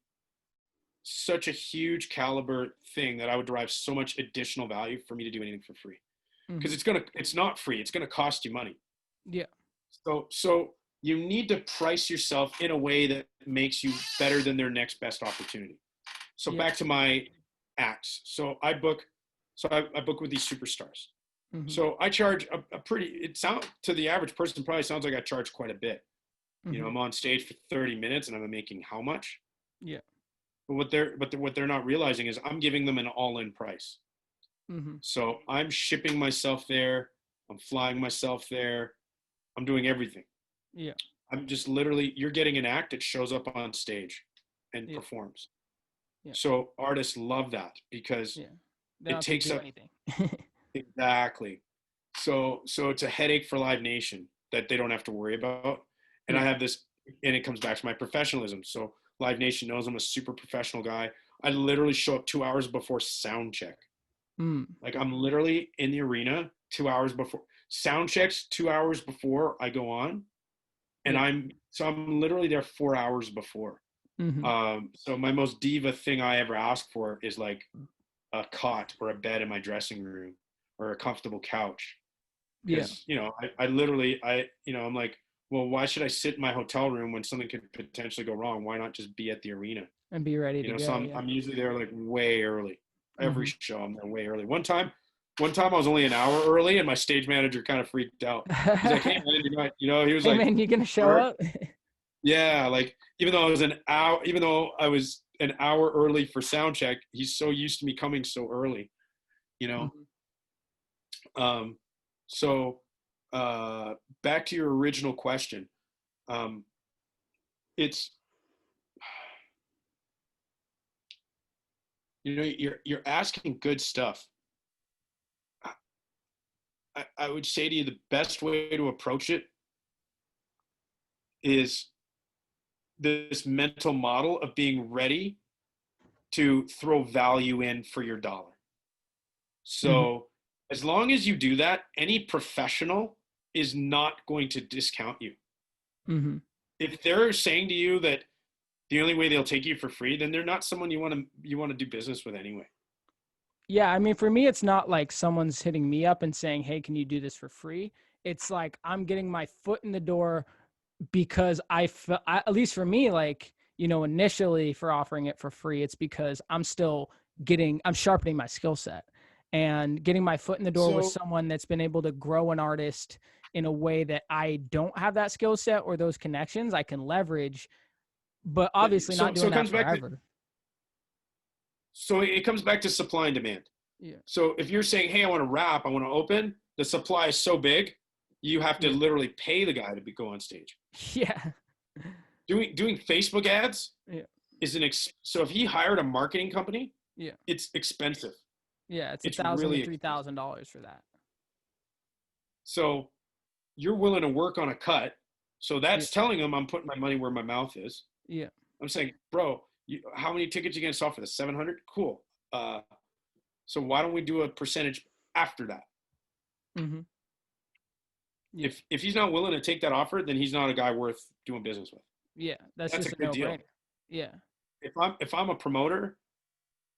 such a huge caliber thing that I would derive so much additional value for me to do anything for free. because Mm-hmm. it's not free. It's gonna cost you money. Yeah. So you need to price yourself in a way that makes you better than their next best opportunity. So Yeah. back to my acts. I book with these superstars. Mm-hmm. So I charge a pretty, it sounds to the average person probably sounds like I charge quite a bit. You know, Mm-hmm. I'm on stage for 30 minutes and I'm making how much? Yeah. But what they're not realizing is I'm giving them an all-in price. Mm-hmm. So I'm shipping myself there, I'm flying myself there, I'm doing everything. Yeah. I'm just literally, you're getting an act that shows up on stage and Yeah. performs. Yeah. So artists love that because Yeah. They don't it have to takes do up anything. exactly. So it's a headache for Live Nation that they don't have to worry about. And I Yeah. have this, and it comes back to my professionalism. So Live Nation knows I'm a super professional guy. I literally show up 2 hours before sound check. Mm. Like I'm literally in the arena 2 hours before sound checks, 2 hours before I go on. And Yeah. I'm literally there 4 hours before. Mm-hmm. So my most diva thing I ever ask for is like a cot or a bed in my dressing room or a comfortable couch. Yeah. Because, I literally, I'm like, well, why should I sit in my hotel room when something could potentially go wrong? Why not just be at the arena? And be ready to So go. Yeah. I'm usually there like way early. Every Mm-hmm. show I'm there way early. One time I was only an hour early and my stage manager kind of freaked out. He's like, hey man, he was Hey like, man, you gonna show up? yeah, like even though I was an hour early for sound check, he's so used to me coming so early, you know. Mm-hmm. Um, so back to your original question. Um, it's you're asking good stuff. I would say to you the best way to approach it is this mental model of being ready to throw value in for your dollar. Mm-hmm. So as long as you do that, any professional is not going to discount you. Mm-hmm. If they're saying to you that the only way they'll take you for free, then they're not someone you want to do business with anyway. Yeah, I mean, for me, it's not like someone's hitting me up and saying, "Hey, can you do this for free?" It's like I'm getting my foot in the door because at least for me, like, initially for offering it for free, it's because I'm sharpening my skill set and getting my foot in the door with So someone that's been able to grow an artist in a way that I don't have that skill set or those connections I can leverage, but obviously so not so doing it that comes back to forever. supply and demand. Yeah. So if you're saying, hey, I want to rap, I want to open, the supply is so big, you have to Yeah. literally pay the guy to go on stage. Yeah. Doing Facebook ads Yeah. so if he hired a marketing company, Yeah. it's expensive. Yeah. It's a It's thousand to really three expensive. thousand dollars for that. So you're willing to work on a cut. So Yeah. that's telling them I'm putting my money where my mouth is. Yeah. I'm saying, bro, how many tickets you gonna sell for this? 700? Cool. Uh, so why don't we do a percentage after that? Mm-hmm. Yeah. If he's not willing to take that offer, then he's not a guy worth doing business with. Yeah. That's That's a just a good deal. no-brainer. Yeah. If I'm a promoter,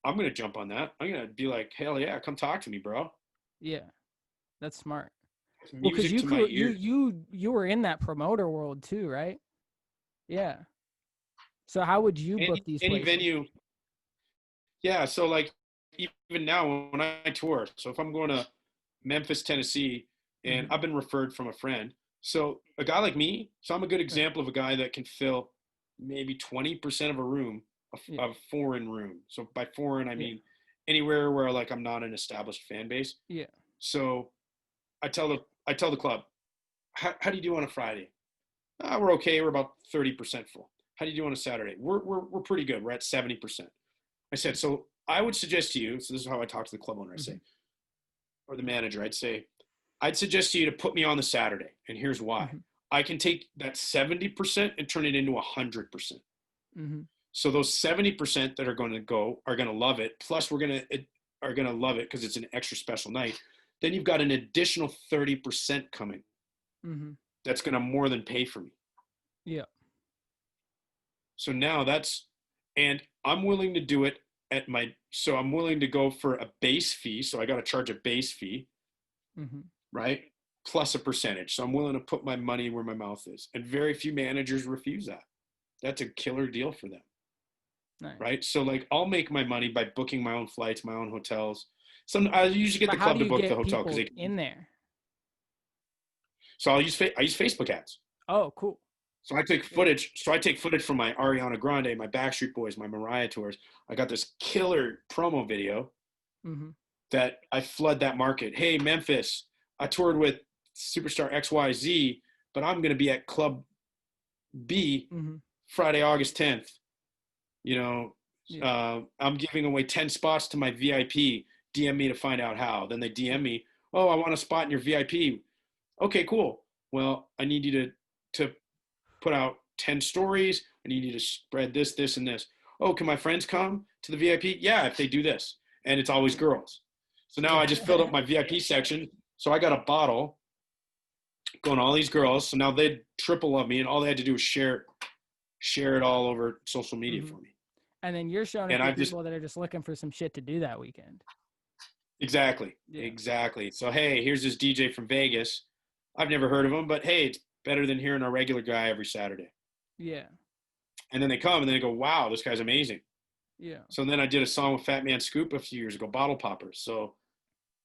I'm gonna jump on that. I'm gonna be like, hell yeah, come talk to me, bro. Yeah. That's smart. It's Well, because music to my ears. you were in that promoter world too, right? Yeah. So how would you book these Any places? venue, yeah. So like even now when I tour, so if I'm going to Memphis, Tennessee, and Mm-hmm. I've been referred from a friend, so a guy like me, so I'm a good Right. example of a guy that can fill maybe 20% of a room, Yeah. a foreign room. So by foreign, I Yeah. mean anywhere where like I'm not an established fan base. Yeah. So I tell the club, how do you do on a Friday? We're okay. We're about 30% full. How do you do on a Saturday? We're pretty good. We're at 70%. I said, so I would suggest to you, so this is how I talk to the club owner, I Mm-hmm. say, or the manager, I'd suggest to you to put me on the Saturday. And here's why. Mm-hmm. I can take that 70% and turn it into 100%. Mm-hmm. So those 70% that are going to go are going to love it. Plus are going to love it because it's an extra special night. Then you've got an additional 30% coming. Mm-hmm. That's going to more than pay for me. Yeah. So now and I'm willing to do it so I'm willing to go for a base fee. So I got to charge a base fee. Mhm. right? Plus a percentage. So I'm willing to put my money where my mouth is. And very few managers refuse that. That's a killer deal for them, Nice. right? So like I'll make my money by booking my own flights, my own hotels. Some I usually get But the how club do to you book the get hotel because people they. in there? So I use Facebook ads. Oh, cool. So I take Yeah. footage. So I take footage from my Ariana Grande, my Backstreet Boys, my Mariah tours. I got this killer promo video Mhm. that I flood that market. Hey, Memphis, I toured with superstar XYZ, but I'm going to be at Club B Mhm. Friday, August 10th. You Yeah. I'm giving away 10 spots to my VIP. DM me to find out how. Then they DM me, oh, I want a spot in your VIP. Okay, cool. Well, I need you to put out 10 stories. I need you to spread this, this, and this. Oh, can my friends come to the VIP? Yeah, if they do this. And it's always Yeah. girls. So now I Yeah. just filled up my VIP section. So I got a bottle going to all these girls. So now they triple love me, and all they had to do was share it all over social media Mhm. for me. And then you're showing it And to I've just people that are just looking for some shit to do that weekend. exactly, Yeah. exactly. So hey, here's this DJ from Vegas. I've never heard of him, but hey, it's better than hearing a regular guy every Saturday. Yeah. And then they come and then they go, wow, this guy's amazing. Yeah. So then I did a song with Fat Man Scoop a few years ago, Bottle Poppers. So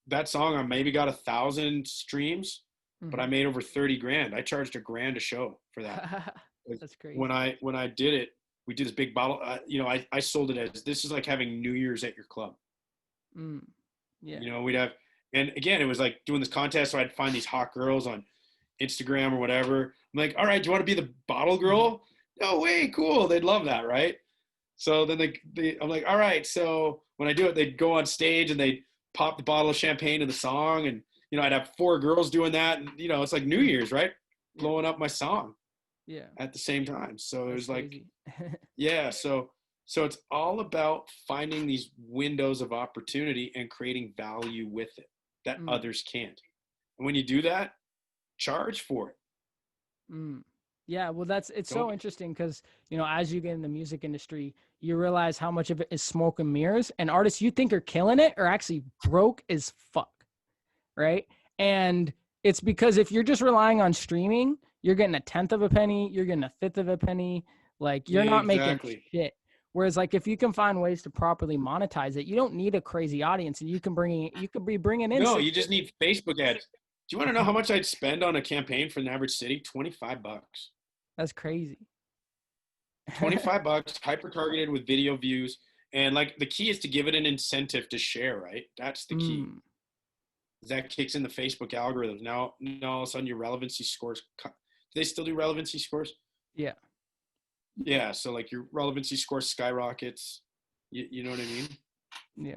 that song I maybe got 1,000 streams, but I Mhm. made over 30 grand. I charged $1,000 a show for that. That's When crazy. I did it, we did this big bottle. I sold it as this is like having New Year's at your club. Mm. Yeah. We'd have, and again, it was like doing this contest. So I'd find these hot girls on Instagram or whatever. I'm like, all right, do you want to be the bottle Mhm. girl? No way, cool. They'd love that, right? So then I'm like, all right. So when I do it, they'd go on stage and they'd pop the bottle of champagne to the song, and I'd have 4 girls doing that, and it's like New Mhm. Year's, right? Yeah. Blowing up my song Yeah. at the same time. So it That's was like, crazy. yeah. So it's all about finding these windows of opportunity and creating value with it that Mm. others can't. And when you do that, charge for it. Mm. Yeah, well, it's Don't. so interesting because, as you get in the music industry, you realize how much of it is smoke and mirrors, and artists you think are killing it are actually broke as fuck, right? And it's because if you're just relying on streaming, you're getting a tenth of a penny, you're getting a fifth of a penny, like you're Yeah, not making exactly. shit. Whereas, like, if you can find ways to properly monetize it, you don't need a crazy audience, and you could be bringing in No, six you just figures. need Facebook ads. Do you want to know how much I'd spend on a campaign for an average city? $25. That's crazy. 25 bucks, hyper targeted with video views. And like the key is to give it an incentive to share, right? That's the key. Mm. That kicks in the Facebook algorithms. Now all of a sudden your relevancy scores. Do they still do relevancy scores? Yeah. Yeah. So like your relevancy score skyrockets. You know what I mean? Yeah.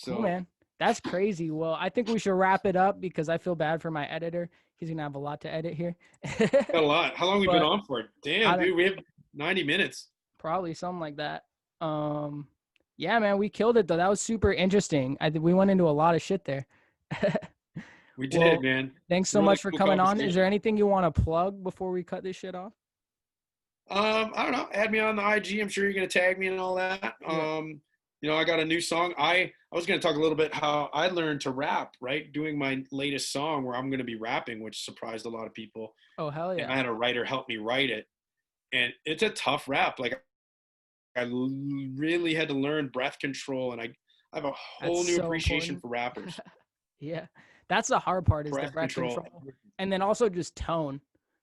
Cool, So man. That's crazy. Well, I think we should wrap it up because I feel bad for my editor. He's gonna have a lot to edit here. got a lot. How long have we been But on for? I Damn, don't dude, we have 90 minutes. probably something like that. Um, yeah, man, we killed it though. That was super interesting. I think we went into a lot of shit there. We did, Well, man. thanks so Really much for cool coming on. Is there conversation. anything you want to plug before we cut this shit off? I don't know. Add me on the IG. I'm sure you're gonna tag me and all that. Yeah. I got a new song. I was gonna talk a little bit how I learned to rap, right? Doing my latest song where I'm gonna be rapping, which surprised a lot of people. Oh, hell And yeah. I had a writer help me write it. And it's a tough rap. Like I really had to learn breath control, and I have a That's whole new so appreciation important. for rappers. Yeah. That's the hard part is the Breath breath control. control. And then also just tone.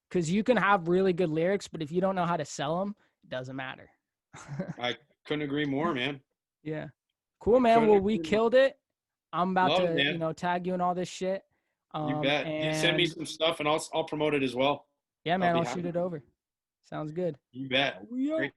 Because you can have really good lyrics, but if you don't know how to sell them, it doesn't matter. I couldn't agree more, man. Yeah. Cool, I man. couldn't Well, we agree more. killed it. I'm about Love it, to, man. tag you in all this shit. You bet. You send me And some stuff, and I'll promote it as well. yeah, I'll man, be I'll shoot happy. it over. Sounds good. You bet. Yeah. Great.